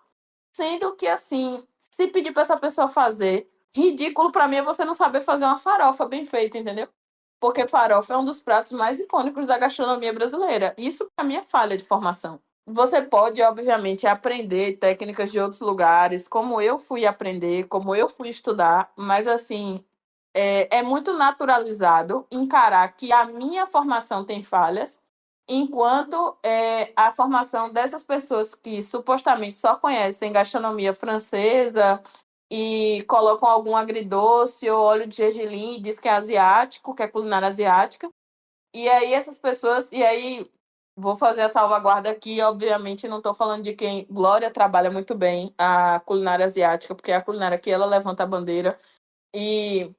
sendo que, assim, se pedir para essa pessoa fazer, ridículo para mim é você não saber fazer uma farofa bem feita, entendeu? Porque farofa é um dos pratos mais icônicos da gastronomia brasileira. Isso, para mim, é falha de formação. Você pode, obviamente, aprender técnicas de outros lugares, como eu fui aprender, como eu fui estudar, mas, assim, é muito naturalizado encarar que a minha formação tem falhas, enquanto a formação dessas pessoas que supostamente só conhecem gastronomia francesa e colocam algum agridoce ou óleo de gergelim e diz que é asiático, que é culinária asiática. E aí essas pessoas, e aí vou fazer a salvaguarda aqui, obviamente não estou falando de quem Glória trabalha muito bem a culinária asiática, porque a culinária que ela levanta a bandeira, e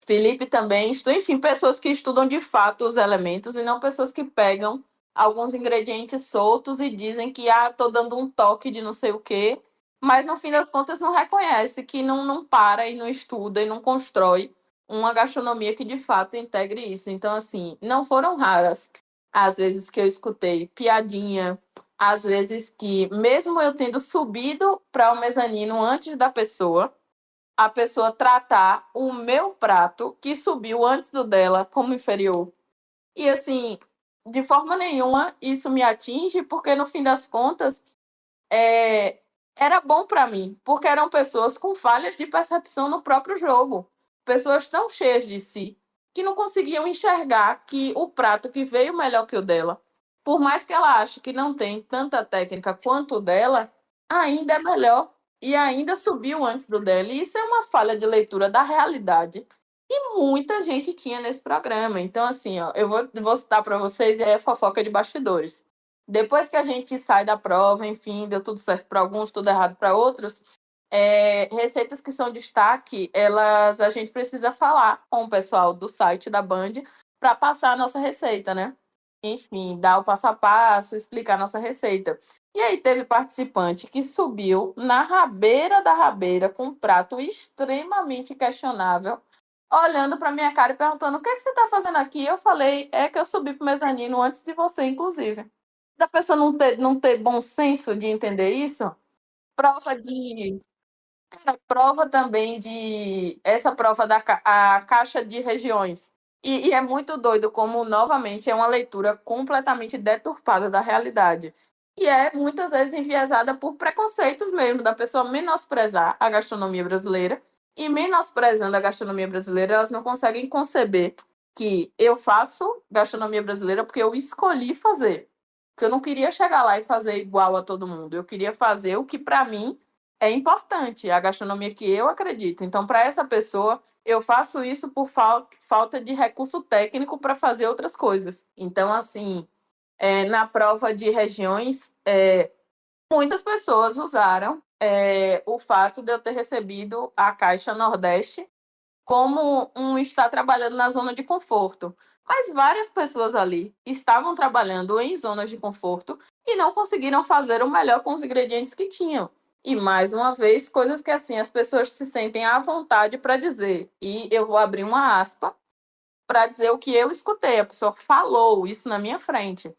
Felipe também, enfim, pessoas que estudam de fato os elementos e não pessoas que pegam alguns ingredientes soltos e dizem que tô dando um toque de não sei o quê, mas no fim das contas não reconhece, que não para e não estuda e não constrói uma gastronomia que de fato integre isso. Então, assim, não foram raras as vezes que eu escutei piadinha, às vezes que, mesmo eu tendo subido para o mezanino antes da pessoa, a pessoa tratar o meu prato, que subiu antes do dela, como inferior. E, assim, de forma nenhuma isso me atinge, porque no fim das contas era bom para mim, porque eram pessoas com falhas de percepção no próprio jogo. Pessoas tão cheias de si que não conseguiam enxergar que o prato que veio melhor que o dela, por mais que ela ache que não tem tanta técnica quanto o dela, ainda é melhor e ainda subiu antes do dela. E isso é uma falha de leitura da realidade que muita gente tinha nesse programa. Então, assim, ó, eu vou citar para vocês fofoca de bastidores. Depois que a gente sai da prova, enfim, deu tudo certo para alguns, tudo errado para outros, receitas que são destaque, a gente precisa falar com o pessoal do site da Band para passar a nossa receita, né? Enfim, dar o passo a passo, explicar a nossa receita. E aí teve participante que subiu na rabeira da rabeira com um prato extremamente questionável, olhando para minha cara e perguntando: o que é que você está fazendo aqui? Eu falei: é que eu subi para o mezanino antes de você, inclusive. Da pessoa não ter bom senso de entender isso, prova de Cara, prova também de. Essa prova a caixa de regiões. E é muito doido como, novamente, é uma leitura completamente deturpada da realidade. E é muitas vezes enviesada por preconceitos mesmo, da pessoa menosprezar a gastronomia brasileira. E menosprezando a gastronomia brasileira, elas não conseguem conceber que eu faço gastronomia brasileira porque eu escolhi fazer. Porque eu não queria chegar lá e fazer igual a todo mundo. Eu queria fazer o que, para mim, é importante, a gastronomia que eu acredito. Então, para essa pessoa, eu faço isso por falta de recurso técnico para fazer outras coisas. Então, assim, na prova de regiões, muitas pessoas usaram o fato de eu ter recebido a Caixa Nordeste como um estar trabalhando na zona de conforto. Mas várias pessoas ali estavam trabalhando em zonas de conforto e não conseguiram fazer o melhor com os ingredientes que tinham. E mais uma vez, coisas que assim as pessoas se sentem à vontade para dizer. E eu vou abrir uma aspa para dizer o que eu escutei. A pessoa falou isso na minha frente.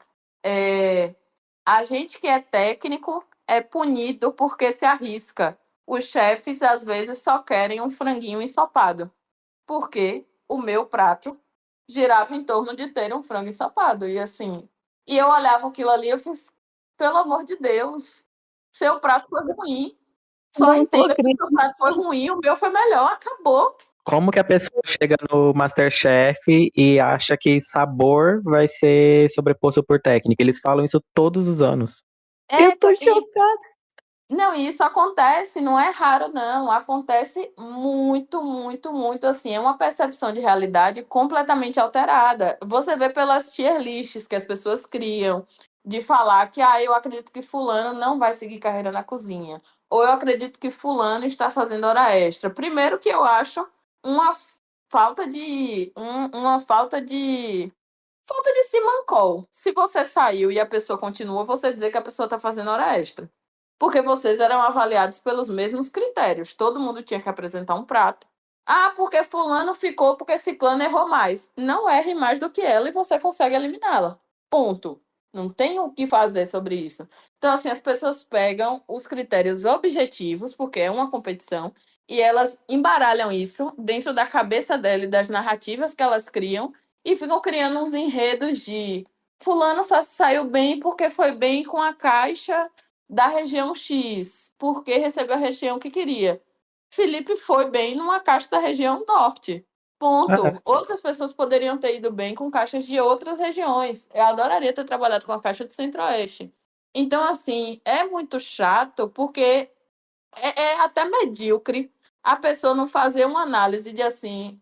A gente que é técnico é punido porque se arrisca. Os chefes às vezes só querem um franguinho ensopado, porque o meu prato girava em torno de ter um frango ensopado. E assim, e eu olhava aquilo ali e eu fiz, pelo amor de Deus, seu prato foi ruim. Só entenda que o seu prato foi ruim, o meu foi melhor, acabou. Como que a pessoa chega no MasterChef e acha que sabor vai ser sobreposto por técnica? Eles falam isso todos os anos. Eu tô chocada. Não, e isso acontece, não é raro, não. Acontece muito, muito, muito assim. É uma percepção de realidade completamente alterada. Você vê pelas tier lists que as pessoas criam, de falar que eu acredito que fulano não vai seguir carreira na cozinha. Ou eu acredito que fulano está fazendo hora extra. Primeiro que eu acho uma uma falta de simancol. Se você saiu e a pessoa continua, você dizer que a pessoa está fazendo hora extra. Porque vocês eram avaliados pelos mesmos critérios. Todo mundo tinha que apresentar um prato. Ah, porque fulano ficou, porque ciclano errou mais. Não erre mais do que ela e você consegue eliminá-la. Ponto. Não tem o que fazer sobre isso. Então, assim, as pessoas pegam os critérios objetivos, porque é uma competição, e elas embaralham isso dentro da cabeça dela e das narrativas que elas criam, e ficam criando uns enredos de fulano só saiu bem porque foi bem com a caixa da região X, porque recebeu a região que queria. Felipe foi bem numa caixa da região norte. Ponto. Outras pessoas poderiam ter ido bem com caixas de outras regiões. Eu adoraria ter trabalhado com a caixa do Centro-Oeste. Então, assim, é muito chato porque é até medíocre a pessoa não fazer uma análise de assim.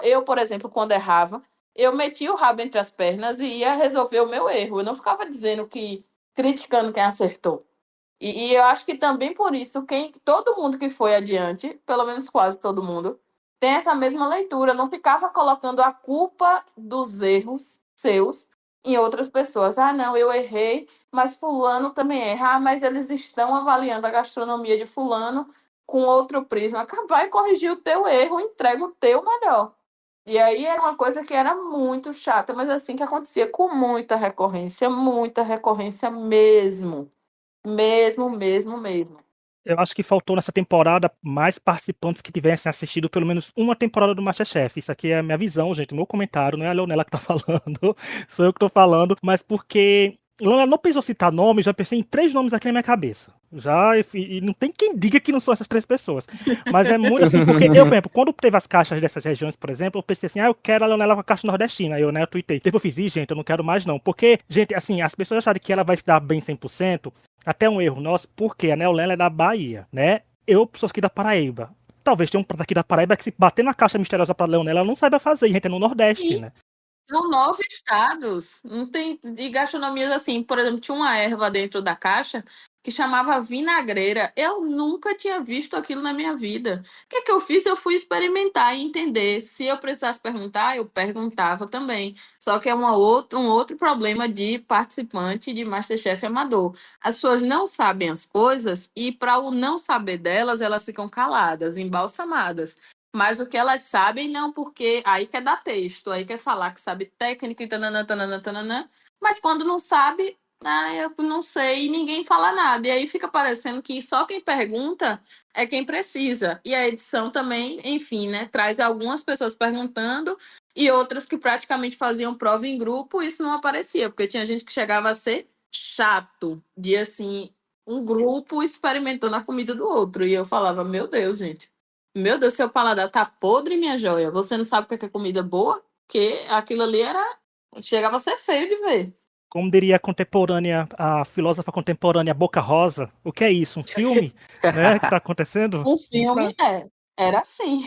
Eu, por exemplo, quando errava, eu metia o rabo entre as pernas e ia resolver o meu erro. Eu não ficava dizendo que criticando quem acertou. E eu acho que também por isso, todo mundo que foi adiante, pelo menos quase todo mundo, tem essa mesma leitura. Não ficava colocando a culpa dos erros seus em outras pessoas. Ah, não, eu errei, mas fulano também erra. Ah, mas eles estão avaliando a gastronomia de fulano com outro prisma. Vai corrigir o teu erro, entrega o teu melhor. E aí era uma coisa que era muito chata, mas assim que acontecia com muita recorrência mesmo. Mesmo. Eu acho que faltou nessa temporada mais participantes que tivessem assistido pelo menos uma temporada do MasterChef. Isso aqui é a minha visão, gente, meu comentário, não é a Leonela que tá falando, sou eu que tô falando, mas porque Leonela não precisou citar nomes, já pensei em 3 nomes aqui na minha cabeça. Já, e não tem quem diga que não são essas 3 pessoas. Mas é muito assim, porque eu, por exemplo, quando teve as caixas dessas regiões, por exemplo, eu pensei assim, eu quero a Leonela com a caixa nordestina. Aí eu, né, eu tuitei. Depois eu fiz, gente, eu não quero mais não. Porque, gente, assim, as pessoas acharem que ela vai se dar bem 100%, até um erro nosso, porque a Neolena é da Bahia, né? Eu sou aqui da Paraíba. Talvez tenha um prato aqui da Paraíba que se bater na caixa misteriosa pra Leonela, ela não saiba fazer, e a gente é no Nordeste, né? São 9 estados. Não tem de gastronomias assim. Por exemplo, tinha uma erva dentro da caixa que chamava vinagreira. Eu nunca tinha visto aquilo na minha vida. O que é que eu fiz? Eu fui experimentar e entender. Se eu precisasse perguntar, eu perguntava também. Só que é um outro problema de participante de MasterChef amador. As pessoas não sabem as coisas e, para o não saber delas, elas ficam caladas, embalsamadas. Mas o que elas sabem, não, porque aí quer dar texto, aí quer falar que sabe técnica e tananã, tananã, tananã. Mas quando não sabe, eu não sei, e ninguém fala nada. E aí fica parecendo que só quem pergunta é quem precisa. E a edição também, enfim, né, traz algumas pessoas perguntando e outras que praticamente faziam prova em grupo, isso não aparecia, porque tinha gente que chegava a ser chato, de assim, um grupo experimentando a comida do outro. E eu falava, meu Deus, gente, meu Deus, seu paladar tá podre, minha joia. Você não sabe o que é comida boa? Porque aquilo ali chegava a ser feio de ver. Como diria a filósofa contemporânea Boca Rosa, o que é isso? Um filme, né, que tá acontecendo? Um filme era assim.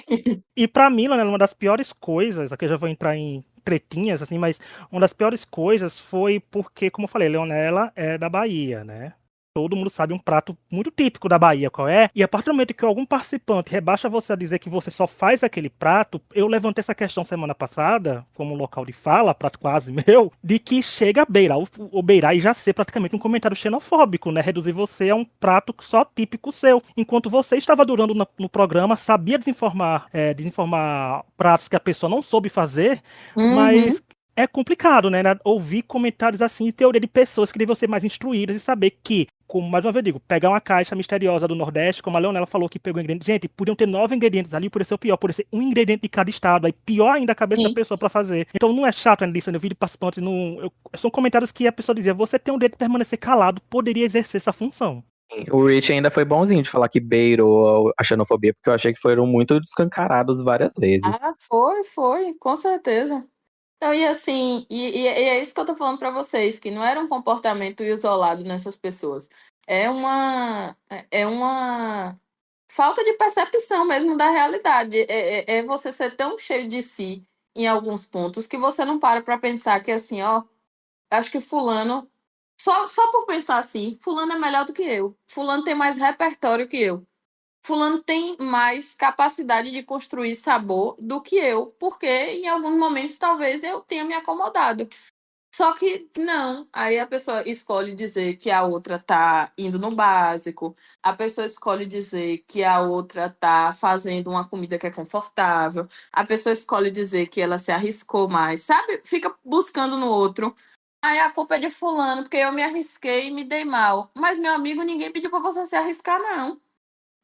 E pra mim, Leonela, uma das piores coisas, aqui eu já vou entrar em tretinhas, assim, mas uma das piores coisas foi porque, como eu falei, Leonela é da Bahia, né? Todo mundo sabe um prato muito típico da Bahia, qual é? E a partir do momento que algum participante rebaixa você a dizer que você só faz aquele prato, eu levantei essa questão semana passada, como local de fala, prato quase meu, de que chega a beirar, o beirar e já ser praticamente um comentário xenofóbico, né? Reduzir você a um prato só típico seu. Enquanto você estava durando no programa, sabia desinformar pratos que a pessoa não soube fazer, mas é complicado, né? Ouvir comentários assim, teoria de pessoas que devem ser mais instruídas e saber que, como mais uma vez eu digo, pegar uma caixa misteriosa do Nordeste, como a Leonela falou que pegou ingredientes. Gente, podiam ter 9 ingredientes ali, poderia ser o pior, poderia ser um ingrediente de cada estado, aí pior ainda a cabeça da pessoa pra fazer. Então não é chato a lista, né? Eu vi de participante, são comentários que a pessoa dizia, você tem o direito de permanecer calado, poderia exercer essa função. O Rich ainda foi bonzinho de falar que beirou a xenofobia, porque eu achei que foram muito descancarados várias vezes. Foi, com certeza. Então, e assim, e é isso que eu tô falando pra vocês, que não era um comportamento isolado nessas pessoas. É uma falta de percepção mesmo da realidade. É você ser tão cheio de si em alguns pontos que você não para pra pensar que assim, ó, acho que fulano, só por pensar assim, fulano é melhor do que eu, fulano tem mais repertório que eu. Fulano tem mais capacidade de construir sabor do que eu, porque em alguns momentos talvez eu tenha me acomodado. Só que não, aí a pessoa escolhe dizer que a outra tá indo no básico, a pessoa escolhe dizer que a outra tá fazendo uma comida que é confortável, a pessoa escolhe dizer que ela se arriscou mais, sabe? Fica buscando no outro. Aí a culpa é de fulano, porque eu me arrisquei e me dei mal. Mas, meu amigo, ninguém pediu pra você se arriscar, não.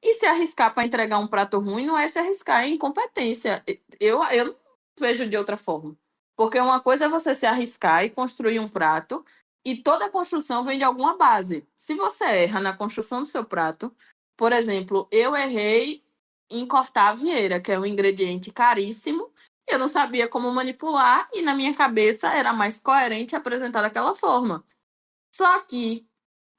E se arriscar para entregar um prato ruim não é se arriscar, é incompetência. Eu não vejo de outra forma. Porque uma coisa é você se arriscar e construir um prato, e toda a construção vem de alguma base. Se você erra na construção do seu prato, por exemplo, eu errei em cortar a vieira, que é um ingrediente caríssimo, eu não sabia como manipular, e na minha cabeça era mais coerente apresentar daquela forma. Só que,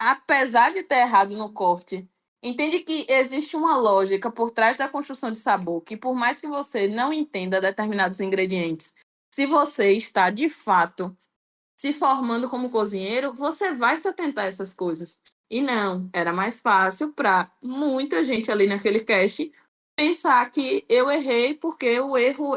apesar de ter errado no corte, entende que existe uma lógica por trás da construção de sabor, que por mais que você não entenda determinados ingredientes, se você está de fato se formando como cozinheiro, você vai se atentar a essas coisas. E não, era mais fácil para muita gente ali naquele cast pensar que eu errei porque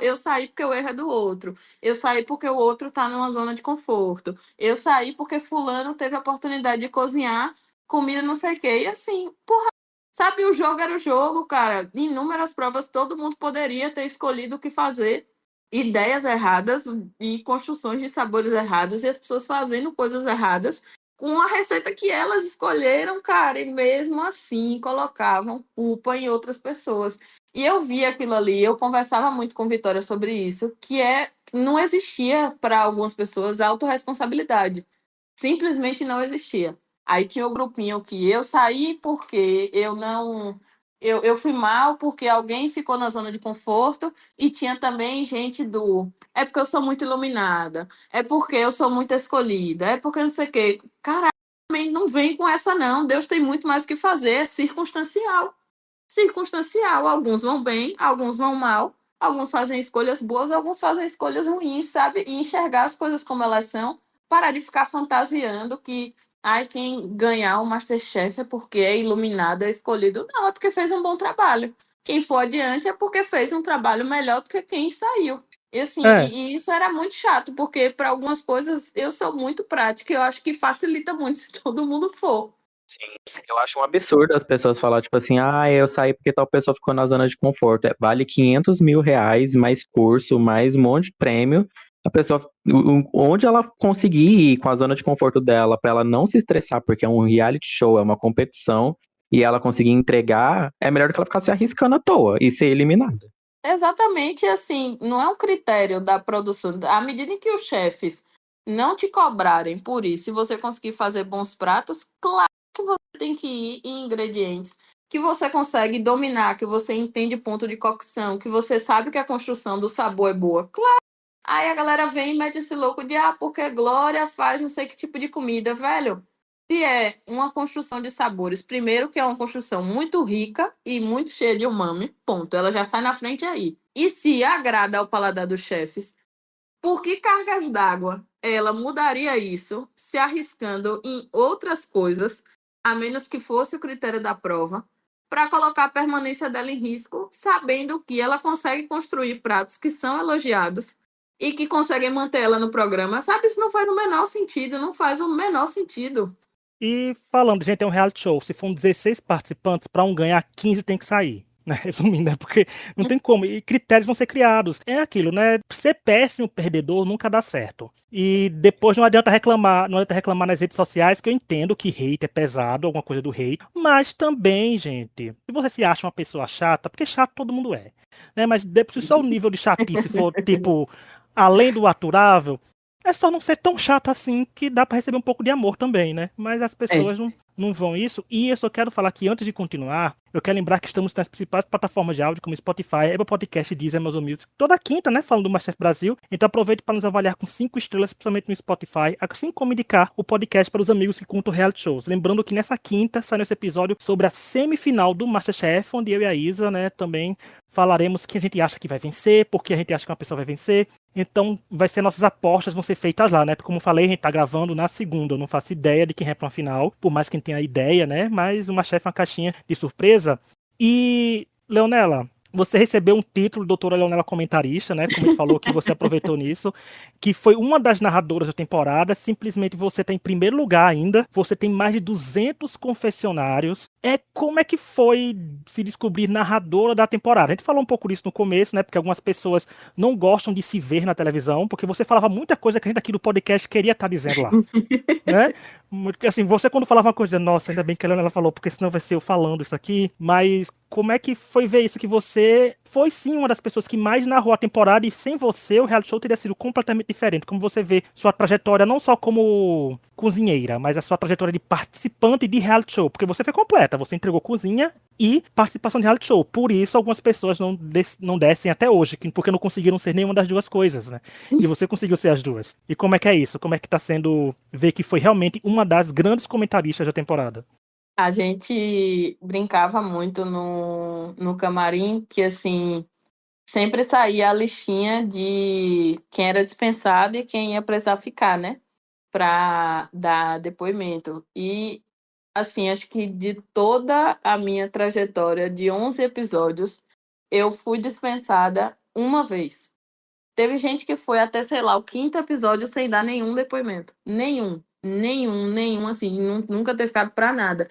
eu saí porque o erro é do outro. Eu saí porque o outro tá numa zona de conforto. Eu saí porque fulano teve a oportunidade de cozinhar comida não sei o quê. E assim, porra, sabe, o jogo era o jogo, cara. Em inúmeras provas, todo mundo poderia ter escolhido o que fazer. Ideias erradas e construções de sabores errados e as pessoas fazendo coisas erradas com a receita que elas escolheram, cara, e mesmo assim colocavam culpa em outras pessoas. E eu vi aquilo ali, eu conversava muito com Vitória sobre isso, que não existia para algumas pessoas autorresponsabilidade. Simplesmente não existia. Aí tinha o grupinho que eu saí porque eu não. Eu fui mal porque alguém ficou na zona de conforto, e tinha também gente do. É porque eu sou muito iluminada, é porque eu sou muito escolhida, é porque não sei o quê. Caralho, não vem com essa, não. Deus tem muito mais o que fazer, é circunstancial. Circunstancial. Alguns vão bem, alguns vão mal, alguns fazem escolhas boas, alguns fazem escolhas ruins, sabe? E enxergar as coisas como elas são, parar de ficar fantasiando que quem ganhar o MasterChef é porque é iluminado, é escolhido. Não, é porque fez um bom trabalho. Quem for adiante é porque fez um trabalho melhor do que quem saiu. E assim, e isso era muito chato, porque para algumas coisas eu sou muito prática, eu acho que facilita muito se todo mundo for. Sim, eu acho um absurdo as pessoas falar, tipo assim, eu saí porque tal pessoa ficou na zona de conforto. Vale R$500 mil, mais curso, mais um monte de prêmio, A pessoa, onde ela conseguir ir com a zona de conforto dela, pra ela não se estressar, porque é um reality show, é uma competição, e ela conseguir entregar, é melhor do que ela ficar se arriscando à toa e ser eliminada. Exatamente assim, não é um critério da produção. À medida em que os chefes não te cobrarem por isso, se você conseguir fazer bons pratos, claro que você tem que ir em ingredientes que você consegue dominar, que você entende ponto de cocção, que você sabe que a construção do sabor é boa. Claro. Aí a galera vem e mete esse louco de porque Glória faz não sei que tipo de comida, velho. Se é uma construção de sabores, primeiro que é uma construção muito rica e muito cheia de umami, ponto. Ela já sai na frente aí. E se agrada ao paladar dos chefes, por que cargas d'água ela mudaria isso, se arriscando em outras coisas, a menos que fosse o critério da prova, para colocar a permanência dela em risco, sabendo que ela consegue construir pratos que são elogiados e que conseguem manter ela no programa? Sabe, isso não faz o menor sentido, não faz o menor sentido. E falando, gente, é um reality show. Se for 16 participantes, pra um ganhar, 15 tem que sair. Né? Resumindo, né? Porque não tem como. E critérios vão ser criados. É aquilo, né? Ser péssimo perdedor nunca dá certo. E depois não adianta reclamar nas redes sociais, que eu entendo que hate é pesado, alguma coisa do hate. Mas também, gente, se você se acha uma pessoa chata, porque chato todo mundo é. Né? Mas se só o nível de chatice for, tipo, além do aturável, é só não ser tão chato assim que dá pra receber um pouco de amor também, né? Mas as pessoas não vão isso. E eu só quero falar que antes de continuar, eu quero lembrar que estamos nas principais plataformas de áudio, como Spotify, Apple Podcast, Deezer, Amazon Music, toda quinta, né? Falando do Masterchef Brasil. Então aproveite para nos avaliar com 5 estrelas, principalmente no Spotify, assim como indicar o podcast para os amigos que contam reality shows. Lembrando que nessa quinta sai esse episódio sobre a semifinal do Masterchef, onde eu e a Isa, né, também falaremos quem a gente acha que vai vencer, por que a gente acha que uma pessoa vai vencer. Então, nossas apostas vão ser feitas lá, né? Porque, como eu falei, a gente tá gravando na segunda. Eu não faço ideia de quem vai pra uma final, por mais que a gente tenha ideia, né? Mas uma chefe é uma caixinha de surpresa. E, Leonela, você recebeu um título, doutora Leonela comentarista, né? Como a gente falou que você aproveitou nisso, que foi uma das narradoras da temporada. Simplesmente você tá em primeiro lugar ainda. Você tem mais de 200 confessionários. Como é que foi se descobrir narradora da temporada? A gente falou um pouco disso no começo, né? Porque algumas pessoas não gostam de se ver na televisão, porque você falava muita coisa que a gente aqui do podcast queria estar dizendo lá. Né? Porque assim, você quando falava uma coisa, nossa, ainda bem que a Leonela falou, porque senão vai ser eu falando isso aqui, mas como é que foi ver isso, que você foi sim uma das pessoas que mais narrou a temporada, e sem você o reality show teria sido completamente diferente, como você vê sua trajetória não só como cozinheira, mas a sua trajetória de participante de reality show, porque você foi completa, você entregou cozinha e participação de reality show, por isso algumas pessoas não descem até hoje, porque não conseguiram ser nenhuma das duas coisas, né? E você conseguiu ser as duas. E como é que é isso? Como é que tá sendo ver que foi realmente uma das grandes comentaristas da temporada? A gente brincava muito no camarim, que assim, sempre saía a listinha de quem era dispensado e quem ia precisar ficar, né? Pra dar depoimento. E assim, acho que de toda a minha trajetória de 11 episódios, eu fui dispensada uma vez. Teve gente que foi até, sei lá, o 5º episódio sem dar nenhum depoimento. Nenhum, assim, nunca ter ficado pra nada.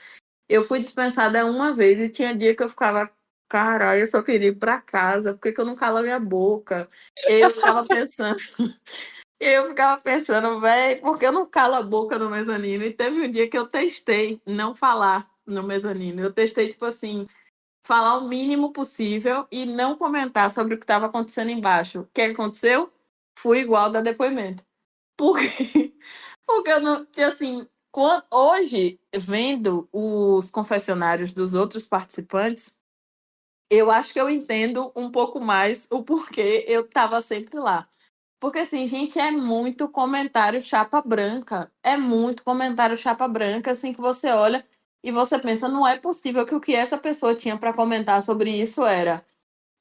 Eu fui dispensada uma vez e tinha dia que eu ficava, caralho, eu só queria ir pra casa, por que eu não calo a minha boca? Eu ficava pensando, velho, por que eu não calo a boca no mezanino? E teve um dia que eu testei não falar no mezanino. Eu testei, tipo assim, falar o mínimo possível e não comentar sobre o que estava acontecendo embaixo. O que aconteceu? Fui igual dar depoimento. Porque, porque eu não, assim, hoje, vendo os confessionários dos outros participantes, eu acho que eu entendo um pouco mais o porquê eu estava sempre lá. Porque, assim, gente, é muito comentário chapa branca. É muito comentário chapa branca, assim, que você olha e você pensa, não é possível que o que essa pessoa tinha para comentar sobre isso era: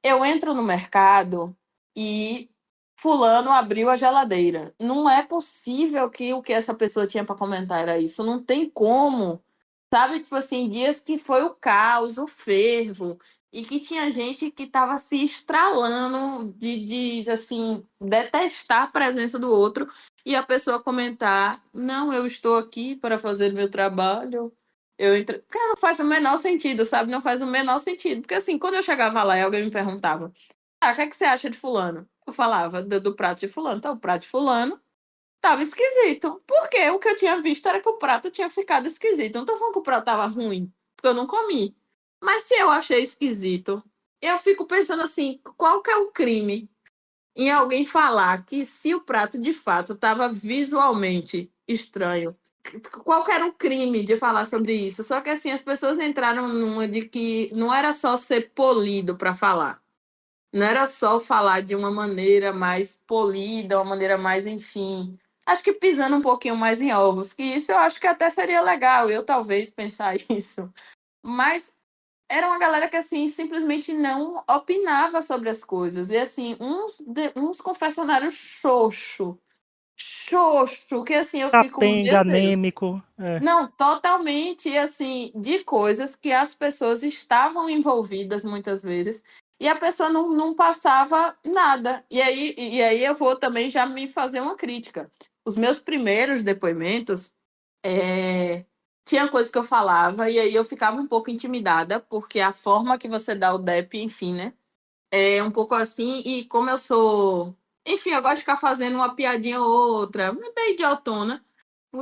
eu entro no mercado e fulano abriu a geladeira. Não é possível que o que essa pessoa tinha para comentar era isso. Não tem como. Sabe, tipo assim, dias que foi o caos, o fervo, e que tinha gente que estava se estralando de, assim, detestar a presença do outro, e a pessoa comentar, não, eu estou aqui para fazer meu trabalho. Cara, não faz o menor sentido, sabe? Não faz o menor sentido. Porque assim, quando eu chegava lá e alguém me perguntava, o que é que você acha de fulano? Eu falava do prato de fulano. Então, o prato de fulano tava esquisito. Porque o que eu tinha visto era que o prato tinha ficado esquisito. Não tô falando que o prato tava ruim, porque eu não comi. Mas se eu achei esquisito, eu fico pensando assim, qual que é o crime em alguém falar que se o prato de fato estava visualmente estranho, qual que era o crime de falar sobre isso? Só que assim, as pessoas entraram numa de que não era só ser polido para falar. Não era só falar de uma maneira mais polida, uma maneira mais, enfim. Acho que pisando um pouquinho mais em ovos, que isso eu acho que até seria legal, eu talvez pensar isso. Mas era uma galera que, assim, simplesmente não opinava sobre as coisas. E, assim, uns confessionários xoxo, que, assim, eu fico, Capenga, meu Deus. anêmico. Não, totalmente, e, assim, de coisas que as pessoas estavam envolvidas muitas vezes e a pessoa não passava nada. E aí eu vou também já me fazer uma crítica. Os meus primeiros depoimentos, tinha coisas que eu falava e aí eu ficava um pouco intimidada, porque a forma que você dá o DEP, enfim, né? É um pouco assim, e como eu sou. Enfim, eu gosto de ficar fazendo uma piadinha ou outra, bem idiotona.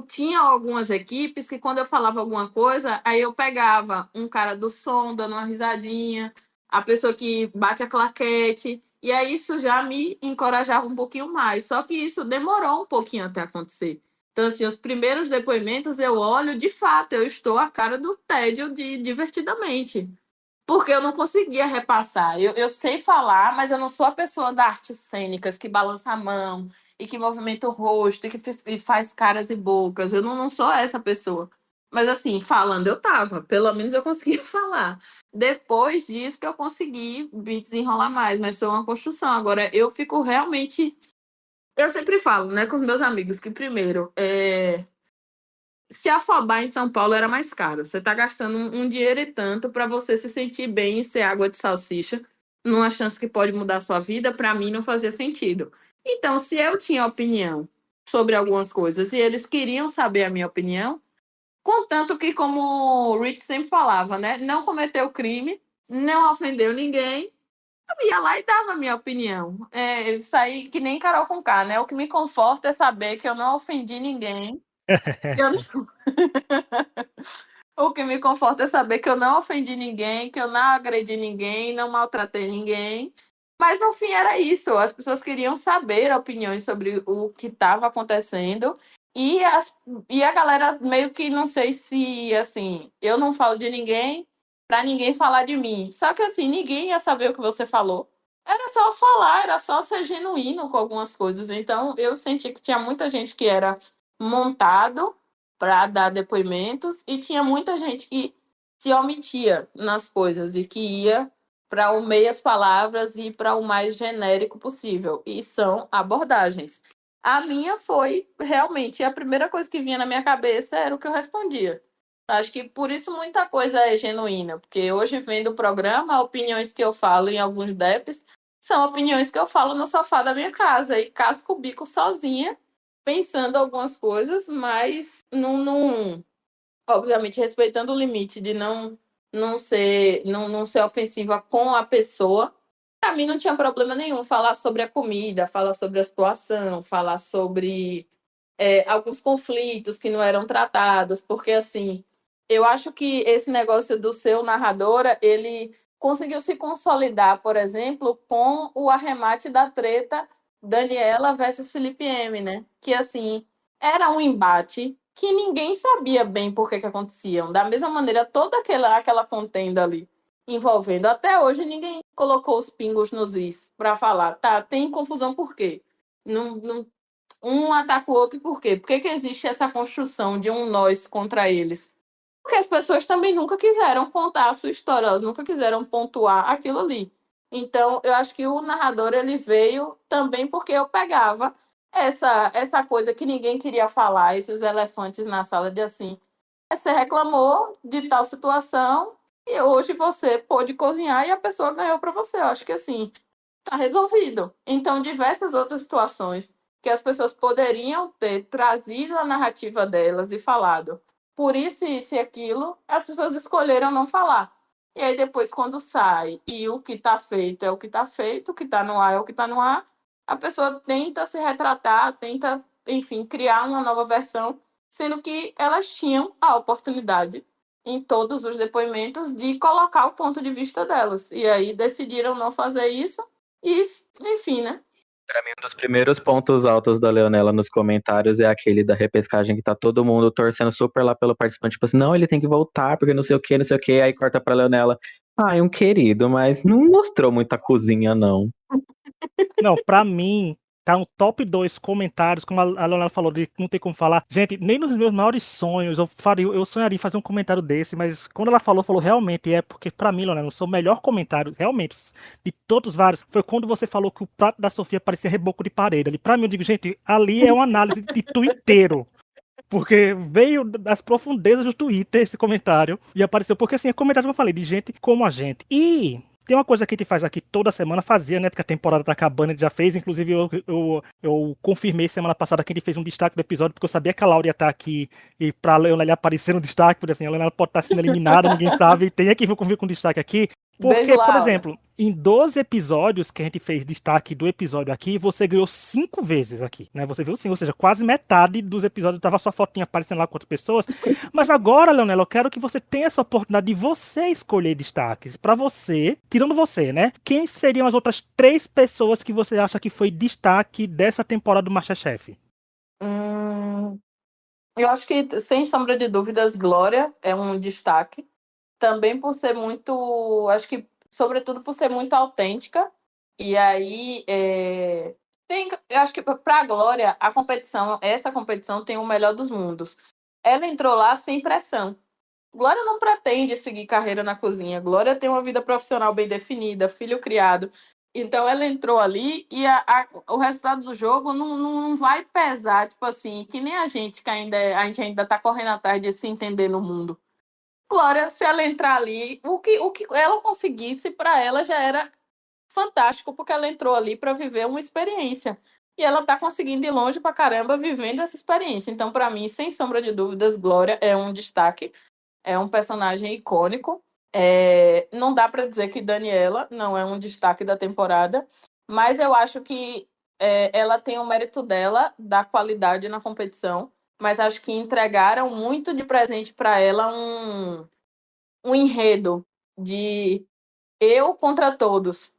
Tinha algumas equipes que, quando eu falava alguma coisa, aí eu pegava um cara do som dando uma risadinha, a pessoa que bate a claquete, e aí isso já me encorajava um pouquinho mais. Só que isso demorou um pouquinho até acontecer. Então, assim, os primeiros depoimentos eu olho, de fato, eu estou a cara do tédio de divertidamente. Porque eu não conseguia repassar. Eu sei falar, mas eu não sou a pessoa da artes cênicas que balança a mão e que movimenta o rosto e faz caras e bocas. Eu não sou essa pessoa. Mas assim, falando eu tava. Pelo menos eu conseguia falar. Depois disso que eu consegui me desenrolar mais, mas foi uma construção. Agora, eu fico realmente. Eu sempre falo, né, com os meus amigos, que primeiro, se afobar em São Paulo era mais caro. Você está gastando um dinheiro e tanto para você se sentir bem e ser água de salsicha, numa chance que pode mudar a sua vida, para mim não fazia sentido. Então, se eu tinha opinião sobre algumas coisas e eles queriam saber a minha opinião, contanto que, como o Rich sempre falava, né, não cometeu crime, não ofendeu ninguém, eu ia lá e dava a minha opinião. Eu saí que nem Carol Conká, né? O que me conforta é saber que eu não ofendi ninguém. Eu não O que me conforta é saber que eu não ofendi ninguém, que eu não agredi ninguém, não maltratei ninguém. Mas no fim era isso. As pessoas queriam saber opiniões sobre o que estava acontecendo. E a galera meio que, não sei se, assim, eu não falo de ninguém para ninguém falar de mim. Só que, assim, ninguém ia saber o que você falou. Era só falar, era só ser genuíno com algumas coisas. Então eu senti que tinha muita gente que era montado para dar depoimentos e tinha muita gente que se omitia nas coisas e que ia para o meias palavras e para o mais genérico possível. E são abordagens. A minha foi realmente a primeira coisa que vinha na minha cabeça era o que eu respondia. Acho que por isso muita coisa é genuína, porque hoje vendo o programa, opiniões que eu falo em alguns DEPs são opiniões que eu falo no sofá da minha casa e casco o bico sozinha pensando algumas coisas, mas obviamente respeitando o limite de não ser ofensiva com a pessoa. Para mim não tinha problema nenhum falar sobre a comida, falar sobre a situação, falar sobre alguns conflitos que não eram tratados, porque assim, eu acho que esse negócio do seu narradora, ele conseguiu se consolidar, por exemplo, com o arremate da treta Daniela versus Felipe M, né? Que assim, era um embate que ninguém sabia bem por que aconteciam. Da mesma maneira, toda aquela contenda ali envolvendo, até hoje ninguém colocou os pingos nos is para falar, tá, tem confusão por quê? Não, um ataca o outro por quê? Por que existe essa construção de um nós contra eles? Porque as pessoas também nunca quiseram contar a sua história, elas nunca quiseram pontuar aquilo ali. Então, eu acho que o narrador ele veio também porque eu pegava essa coisa que ninguém queria falar, esses elefantes na sala de assim. Você reclamou de tal situação e hoje você pôde cozinhar e a pessoa ganhou para você. Eu acho que assim, tá resolvido. Então, diversas outras situações que as pessoas poderiam ter trazido a narrativa delas e falado por isso e aquilo, as pessoas escolheram não falar. E aí depois, quando sai e o que está feito é o que está feito, o que está no ar é o que está no ar, a pessoa tenta se retratar, tenta, enfim, criar uma nova versão, sendo que elas tinham a oportunidade, em todos os depoimentos, de colocar o ponto de vista delas. E aí decidiram não fazer isso e, enfim, né? Pra mim, um dos primeiros pontos altos da Leonela nos comentários é aquele da repescagem que tá todo mundo torcendo super lá pelo participante, tipo assim, não, ele tem que voltar, porque não sei o que, não sei o que, aí corta pra Leonela. Ai, um querido, mas não mostrou muita cozinha, não. Não, pra mim, tá no top 2 comentários, como a Leonela falou, de não ter como falar. Gente, nem nos meus maiores sonhos eu sonharia em fazer um comentário desse, mas quando ela falou realmente, e é porque pra mim, Leonela, o seu melhor comentário, realmente, de todos os vários, foi quando você falou que o prato da Sofia parecia reboco de parede. Ali, pra mim, eu digo, gente, ali é uma análise de tuiteiro. Porque veio das profundezas do Twitter esse comentário e apareceu, porque assim, é comentário que eu falei, de gente como a gente. E tem uma coisa que a gente faz aqui toda semana, fazia, né? Porque a temporada tá acabando, a gente já fez. Inclusive, eu confirmei semana passada que a gente fez um destaque do episódio, porque eu sabia que a Laura ia estar aqui e pra Leonela aparecer no destaque, porque assim, a Leonela pode estar sendo eliminada, ninguém sabe. Tem aqui, vou convir com destaque aqui. Beijo, Porque, por Laura. exemplo, em 12 episódios que a gente fez destaque do episódio aqui, você ganhou 5 vezes aqui, né? Você viu sim, ou seja, quase metade dos episódios tava sua fotinha aparecendo lá com outras pessoas. Mas agora, Leonela, eu quero que você tenha essa oportunidade de você escolher destaques. Pra você, tirando você, né? Quem seriam as outras 3 pessoas que você acha que foi destaque dessa temporada do MasterChef? Eu acho que, sem sombra de dúvidas, Glória é um destaque. Também por ser muito, acho que, sobretudo por ser muito autêntica. E aí, eu acho que para a Glória, essa competição tem o melhor dos mundos. Ela entrou lá sem pressão. Glória não pretende seguir carreira na cozinha. Glória tem uma vida profissional bem definida, filho criado. Então ela entrou ali e o resultado do jogo não vai pesar, tipo assim, que nem a gente a gente ainda está correndo atrás de se entender no mundo. Glória, se ela entrar ali, o que ela conseguisse, para ela já era fantástico, porque ela entrou ali para viver uma experiência. E ela está conseguindo ir longe pra caramba vivendo essa experiência. Então, para mim, sem sombra de dúvidas, Glória é um destaque, é um personagem icônico. Não dá para dizer que Daniela não é um destaque da temporada, mas eu acho que ela tem o mérito dela, da qualidade na competição, mas acho que entregaram muito de presente para ela um enredo de eu contra todos,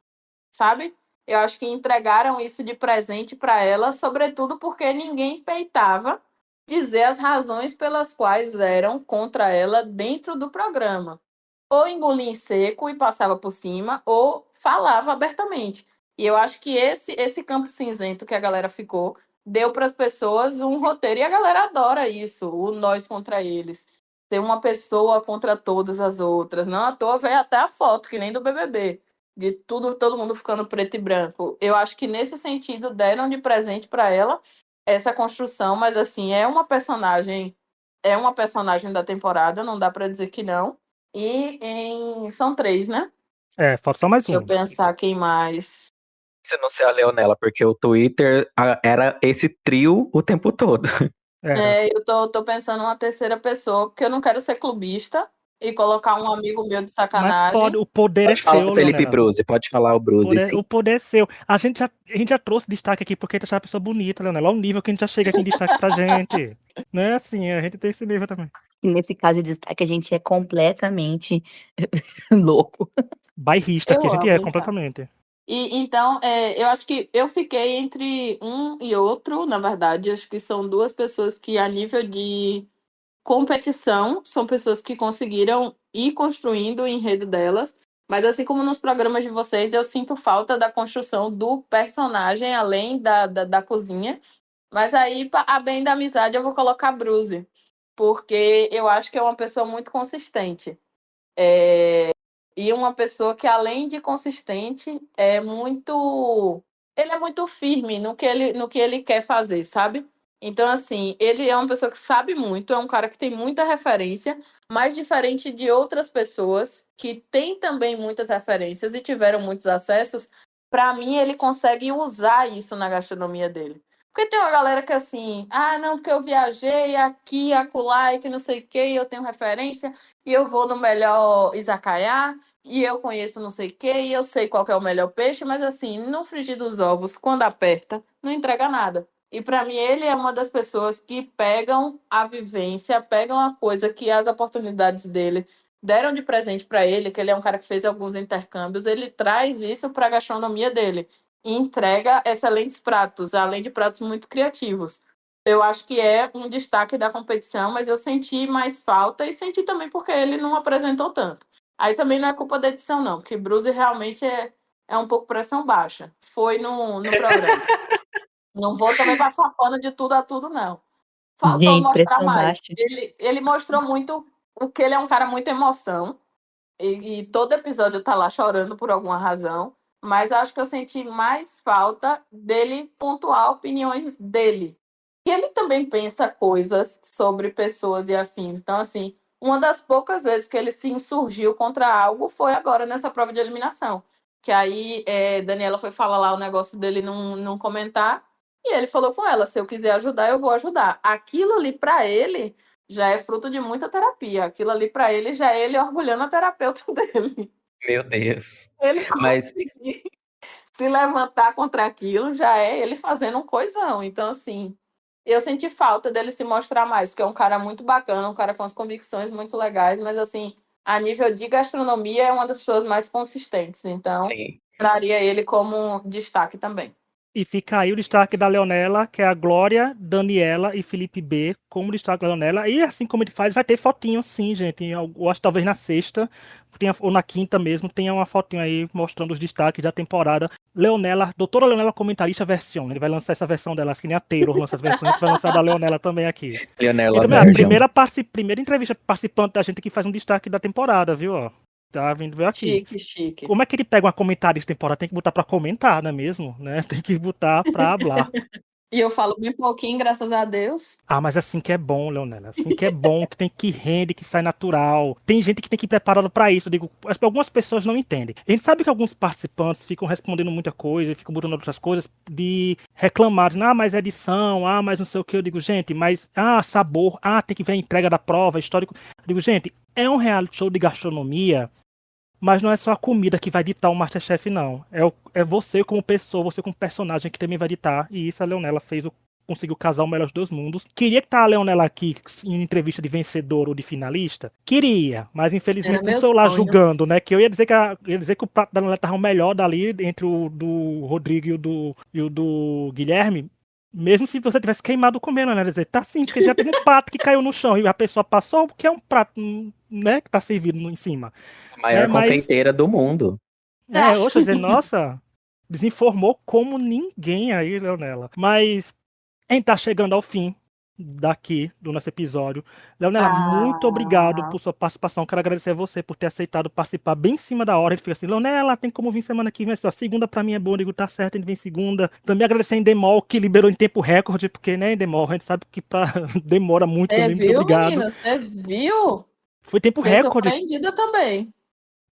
sabe? Eu acho que entregaram isso de presente para ela, sobretudo porque ninguém peitava dizer as razões pelas quais eram contra ela dentro do programa. Ou engolia em seco e passava por cima, ou falava abertamente. E eu acho que esse campo cinzento que a galera ficou deu para as pessoas um roteiro, e a galera adora isso, o nós contra eles. Ter uma pessoa contra todas as outras. Não à toa veio até a foto, que nem do BBB, de todo mundo ficando preto e branco. Eu acho que nesse sentido deram de presente para ela essa construção, mas assim, é uma personagem da temporada, não dá para dizer que não. São 3, né? Falta só mais Deixa um. eu pensar quem mais. Se não ser a Leonela, porque o Twitter era esse trio o tempo todo. Eu tô pensando uma terceira pessoa, porque eu não quero ser clubista e colocar um amigo meu de Mas sacanagem. o poder Pode é falar seu, o Felipe Leonela. Bruzi, pode falar o Bruzi, sim. O poder é seu. A gente já trouxe destaque aqui porque a gente achava a pessoa bonita, Leonela. Olha o nível que a gente já chega aqui em destaque pra gente. Não é assim, a gente tem esse nível também. E nesse caso de destaque, a gente é completamente louco. Bairrista, que a Eu gente amo, é então. completamente. Então, eu acho que eu fiquei entre um e outro, na verdade. Acho que são duas pessoas que, a nível de competição, são pessoas que conseguiram ir construindo o enredo delas. Mas, assim como nos programas de vocês, eu sinto falta da construção do personagem, além da cozinha. Mas aí, a bem da amizade, eu vou colocar a Bruce, porque eu acho que é uma pessoa muito consistente. E uma pessoa que, além de consistente, ele é muito firme no que ele quer fazer, sabe? Então, assim, ele é uma pessoa que sabe muito, é um cara que tem muita referência, mas diferente de outras pessoas que têm também muitas referências e tiveram muitos acessos, para mim ele consegue usar isso na gastronomia dele. Porque tem uma galera que assim, não, porque eu viajei aqui, acolá, e que não sei o que, eu tenho referência, e eu vou no melhor izakaya, e eu conheço não sei o quê, e eu sei qual que é o melhor peixe, mas assim, no frigir dos ovos, quando aperta, não entrega nada. E para mim ele é uma das pessoas que pegam a vivência, pegam a coisa que as oportunidades dele deram de presente para ele, que ele é um cara que fez alguns intercâmbios, ele traz isso para a gastronomia dele e entrega excelentes pratos, além de pratos muito criativos. Eu acho que é um destaque da competição, mas eu senti mais falta e senti também porque ele não apresentou tanto. Aí também não é culpa da edição, não, porque Bruce realmente é um pouco pressão baixa. Foi no programa. Não vou também passar pano de tudo a tudo, não. Faltou Gente, mostrar pressão mais. baixa. Ele mostrou muito o que ele é um cara muito emoção. E todo episódio tá lá chorando por alguma razão. Mas acho que eu senti mais falta dele pontuar opiniões dele. E ele também pensa coisas sobre pessoas e afins. Então, assim, uma das poucas vezes que ele se insurgiu contra algo foi agora nessa prova de eliminação. Que aí Daniela foi falar lá o negócio dele não comentar. E ele falou com ela: se eu quiser ajudar, eu vou ajudar. Aquilo ali para ele já é fruto de muita terapia. Aquilo ali para ele já é ele orgulhando a terapeuta dele. Meu Deus. Ele Mas conseguir se levantar contra aquilo já é ele fazendo um coisão. Então, assim, eu senti falta dele se mostrar mais, porque é um cara muito bacana, um cara com as convicções muito legais, mas, assim, a nível de gastronomia é uma das pessoas mais consistentes. Então, sim. traria ele como destaque também. E fica aí o destaque da Leonela, que é a Glória, Daniela e Felipe B, como destaque da Leonela. E assim como ele faz, vai ter fotinho sim, gente. Eu acho que talvez na sexta, ou na quinta mesmo, tenha uma fotinho aí mostrando os destaques da temporada. Leonela, doutora Leonela comentarista versão. Ele vai lançar essa versão dela, assim que nem a Taylor lança as versões, a gente vai lançar a da Leonela também aqui. E Leonela também a Version. primeira entrevista participante da gente que faz um destaque da temporada, viu? Ó, tá vindo ver aqui. Chique, chique. Como é que ele pega uma comentarista temporada? Tem que botar pra comentar, não é mesmo? Né? Tem que botar pra hablar. E eu falo bem pouquinho, graças a Deus. Ah, mas assim que é bom, Leonela. Assim que é bom, que tem que rende, que sai natural. Tem gente que tem que ir preparado pra isso. Eu digo, algumas pessoas não entendem. A gente sabe que alguns participantes ficam respondendo muita coisa, ficam botando outras coisas de reclamar, dizendo, ah, mas edição, ah, mas não sei o que. Eu digo, gente, mas, sabor, tem que ver a entrega da prova, histórico. Eu digo, gente, é um reality show de gastronomia. Mas não é só a comida que vai ditar o Masterchef, não. É você como pessoa, você como personagem que também vai ditar. E isso a Leonela fez, conseguiu casar o melhor dos dois mundos. Queria que tá a Leonela aqui em entrevista de vencedor ou de finalista? Queria, mas Era infelizmente no meu celular sonho. julgando, né? Que eu ia dizer que o prato da Leonela tava o melhor dali, entre o do Rodrigo e o do Guilherme. Mesmo se você tivesse queimado comendo, né? Dizer, tá sim, porque já teve um prato que caiu no chão e a pessoa passou, porque é um prato, né, que tá servido em cima. A maior Mas confeiteira do mundo. hoje eu dizer, nossa, desinformou como ninguém aí, Leonela. Mas a gente tá chegando ao fim daqui do nosso episódio. Leonela, muito obrigado por sua participação. Quero agradecer a você por ter aceitado participar bem em cima da hora. Ele fica assim, Leonela, tem como vir semana que vem? A segunda pra mim é boa. Eu digo, tá certo, a gente vem segunda. Também agradecer a Endemol, que liberou em tempo recorde, porque, né, Endemol, a gente sabe que demora muito Você também. Muito viu, obrigado. menina? Você viu? Foi tempo Fiquei recorde. surpreendida também.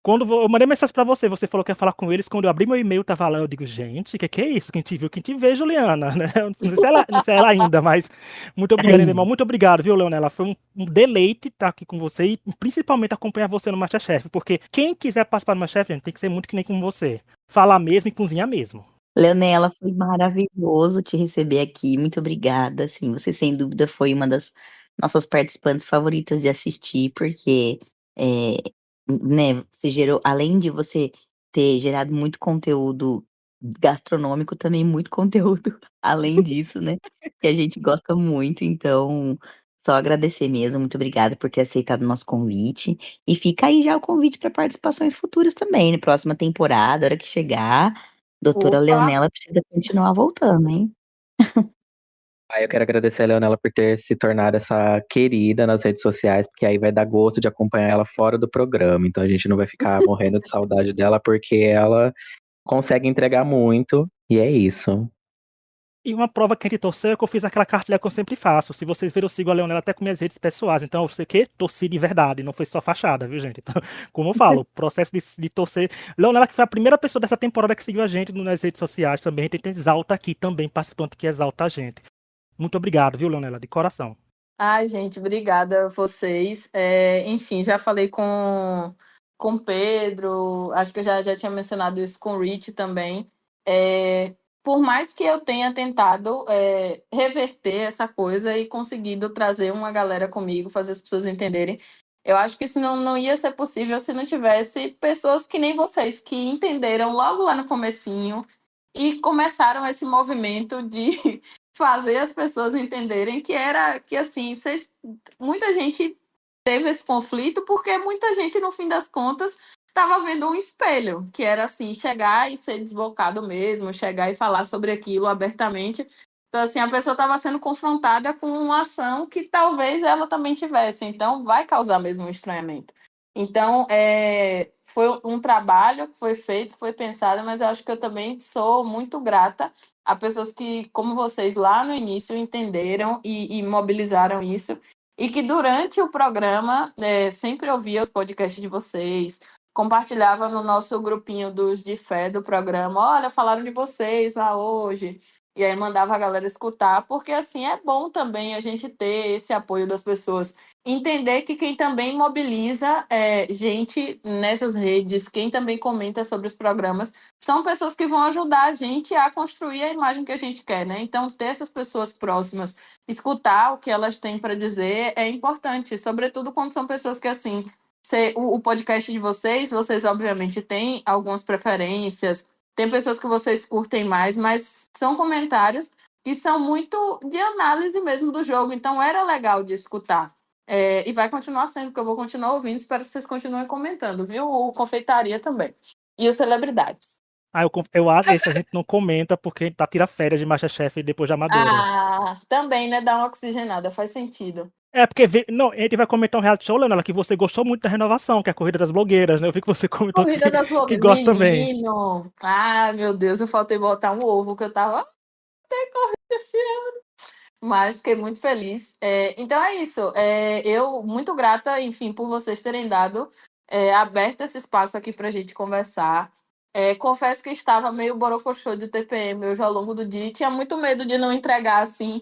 Quando eu mandei mensagem pra você, você falou que ia falar com eles. Quando eu abri meu e-mail, tava lá. Eu digo, gente, que é isso? Quem te viu, quem te vê, Juliana, né? Não sei se ela, não sei ela ainda, mas muito obrigado, irmão. Muito obrigado, viu, Leonela? Foi um deleite estar aqui com você e principalmente acompanhar você no Masterchef. Porque quem quiser participar do Masterchef, gente, tem que ser muito que nem como você. Falar mesmo e cozinhar mesmo. Leonela, foi maravilhoso te receber aqui. Muito obrigada. Assim, você sem dúvida foi uma das nossas participantes favoritas de assistir, porque é, né, você gerou, além de você ter gerado muito conteúdo gastronômico, também muito conteúdo além disso, né? Que a gente gosta muito. Então, só agradecer mesmo. Muito obrigada por ter aceitado o nosso convite. E fica aí já o convite para participações futuras também, na próxima temporada, hora que chegar. Doutora Opa, Leonela precisa continuar voltando, hein? Aí eu quero agradecer a Leonela por ter se tornado essa querida nas redes sociais, porque aí vai dar gosto de acompanhar ela fora do programa. Então a gente não vai ficar morrendo de saudade dela, porque ela consegue entregar muito, e é isso. E uma prova que a gente torceu é que eu fiz aquela cartilha que eu sempre faço. Se vocês viram, eu sigo a Leonela até com minhas redes pessoais. Então, eu sei que torci de verdade, não foi só fachada, viu, gente? Então, como eu falo, o processo de torcer. Leonela, que foi a primeira pessoa dessa temporada que seguiu a gente nas redes sociais também. A gente exalta aqui também, participante que exalta a gente. Muito obrigado, viu, Leonela? De coração. ai, gente, obrigada a vocês. Enfim, já falei com com Pedro, acho que eu já tinha mencionado isso com o Rich também. Por mais que eu tenha tentado reverter essa coisa e conseguido trazer uma galera comigo, fazer as pessoas entenderem, eu acho que isso não ia ser possível se não tivesse pessoas que nem vocês, que entenderam logo lá no comecinho e começaram esse movimento de fazer as pessoas entenderem que assim, muita gente teve esse conflito porque muita gente, no fim das contas, estava vendo um espelho, que era assim, chegar e ser desbocado mesmo, chegar e falar sobre aquilo abertamente. Então, assim, a pessoa estava sendo confrontada com uma ação que talvez ela também tivesse, então vai causar mesmo um estranhamento. Então, foi um trabalho que foi feito, foi pensado, mas eu acho que eu também sou muito grata a pessoas que, como vocês, lá no início entenderam e mobilizaram isso, e que durante o programa sempre ouvia os podcasts de vocês, compartilhava no nosso grupinho dos de fé do programa, olha, falaram de vocês lá hoje, e aí mandava a galera escutar, porque assim é bom também a gente ter esse apoio das pessoas, entender que quem também mobiliza gente nessas redes, quem também comenta sobre os programas, são pessoas que vão ajudar a gente a construir a imagem que a gente quer, né? Então, ter essas pessoas próximas, escutar o que elas têm para dizer é importante, sobretudo quando são pessoas que, assim, o podcast de vocês obviamente têm algumas preferências, tem pessoas que vocês curtem mais, mas são comentários que são muito de análise mesmo do jogo, então era legal de escutar. E vai continuar sendo, porque eu vou continuar ouvindo, espero que vocês continuem comentando, viu? O Confeitaria também. E os Celebridades. Eu acho esse a gente não comenta porque a gente tira férias de MasterChef depois de Amadora. Também, né? Dá uma oxigenada, faz sentido. Porque não, a gente vai comentar um reality show, Leonela, que você gostou muito da renovação, que é a Corrida das Blogueiras, né? Eu vi que você comentou Corrida das que Blogueiras, gosta também. menino. Meu Deus, eu faltei botar um ovo, que eu tava corrida esse ano. Mas fiquei muito feliz. Então é isso. Eu muito grata, enfim, por vocês terem dado aberto esse espaço aqui pra gente conversar. Confesso que estava meio borocochô de TPM hoje ao longo do dia e tinha muito medo de não entregar, assim,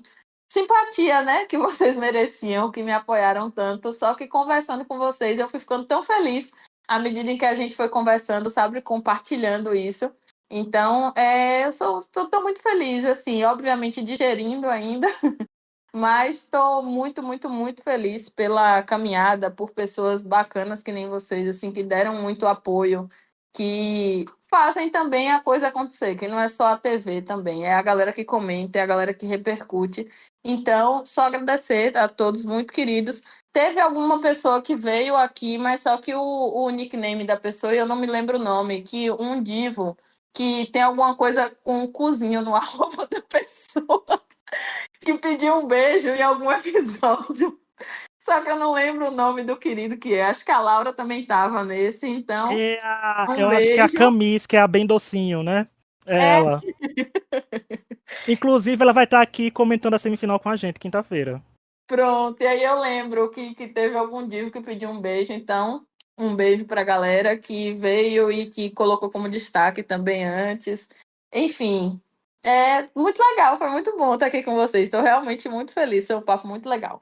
simpatia, né, que vocês mereciam, que me apoiaram tanto. Só que conversando com vocês, eu fui ficando tão feliz à medida em que a gente foi conversando, sabe, compartilhando isso. Então, eu tô muito feliz, assim, obviamente digerindo ainda, mas estou muito, muito, muito feliz pela caminhada, por pessoas bacanas que nem vocês, assim, que deram muito apoio, que fazem também a coisa acontecer, que não é só a TV também, é a galera que comenta, é a galera que repercute. Então, só agradecer a todos, muito queridos. Teve alguma pessoa que veio aqui, mas só que o nickname da pessoa, eu não me lembro o nome, que um divo, que tem alguma coisa com um cozinho no arroba da pessoa, que pediu um beijo em algum episódio. Só que eu não lembro o nome do querido que é. Acho que a Laura também estava nesse, então um Eu acho que é a beijo. Camis, que é a bem docinho, né? É ela. Inclusive, ela vai estar aqui comentando a semifinal com a gente, quinta-feira. Pronto, e aí eu lembro que teve algum divo que pediu um beijo, então um beijo para a galera que veio e que colocou como destaque também antes. Enfim, muito legal, foi muito bom estar aqui com vocês. Estou realmente muito feliz, foi um papo muito legal.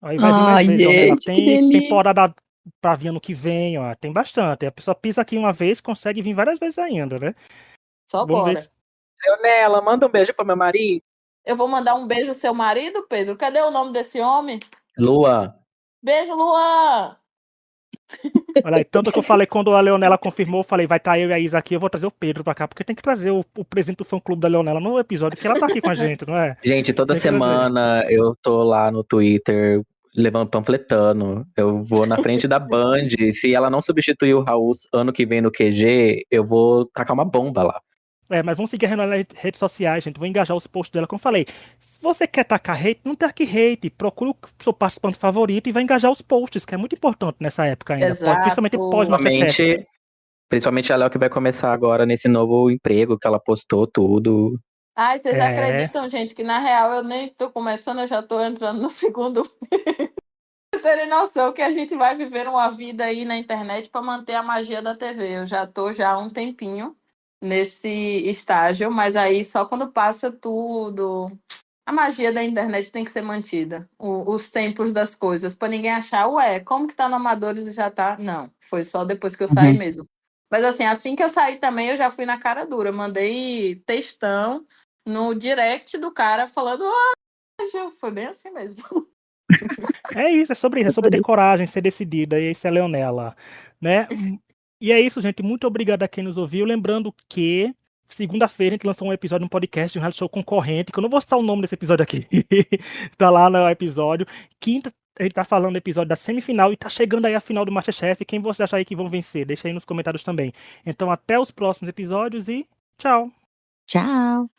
Aí vai vir mais vezes, Leonela. gente, que Tem delícia. temporada pra vir ano que vem, ó. Tem bastante. A pessoa pisa aqui uma vez, consegue vir várias vezes ainda, né? Só Vamos ver bora. se... Leonela, manda um beijo pro meu marido. Eu vou mandar um beijo ao seu marido, Pedro. Cadê o nome desse homem? Lua. Beijo, Luan! Olha aí, tanto que eu falei quando a Leonela confirmou, eu falei, vai estar eu e a Isa aqui, eu vou trazer o Pedro pra cá, porque tem que trazer o presidente do fã-clube da Leonela no episódio, que ela tá aqui com a gente, não é? Gente, toda Tem que trazer. semana eu tô lá no Twitter levando panfletando. Eu vou na frente da Band. Se ela não substituir o Raul ano que vem no QG, eu vou tacar uma bomba lá. Mas vamos seguir a Leonela nas redes sociais, gente. Vou engajar os posts dela, como eu falei. Se você quer tacar hate, não taque hate. Procure o seu participante favorito e vai engajar os posts, que é muito importante nessa época ainda. Exato. Principalmente pós-MasterChef. Principalmente a Léo que vai começar agora nesse novo emprego que ela postou tudo. Ai, vocês acreditam, gente, que na real eu nem tô começando, eu já tô entrando no segundo. Pra terem noção que a gente vai viver uma vida aí na internet para manter a magia da TV. Eu já tô há um tempinho nesse estágio, mas aí só quando passa tudo, A magia da internet tem que ser mantida. Os tempos das coisas, para ninguém achar, ué, como que tá no Amadores e já tá? Não, foi só depois que eu saí Uhum. mesmo. Mas assim que eu saí também, eu já fui na cara dura. Mandei textão no direct do cara falando, Gil, foi bem assim mesmo. É isso, é sobre ter coragem, ser decidida, e isso é Leonela, né? E é isso, gente. Muito obrigado a quem nos ouviu. Lembrando que segunda-feira a gente lançou um episódio de um podcast de um reality show concorrente, que eu não vou citar o nome desse episódio aqui. Tá lá no episódio. Quinta, a gente tá falando do episódio da semifinal e tá chegando aí a final do MasterChef. Quem você acha aí que vão vencer? Deixa aí nos comentários também. Então, até os próximos episódios e tchau. Tchau.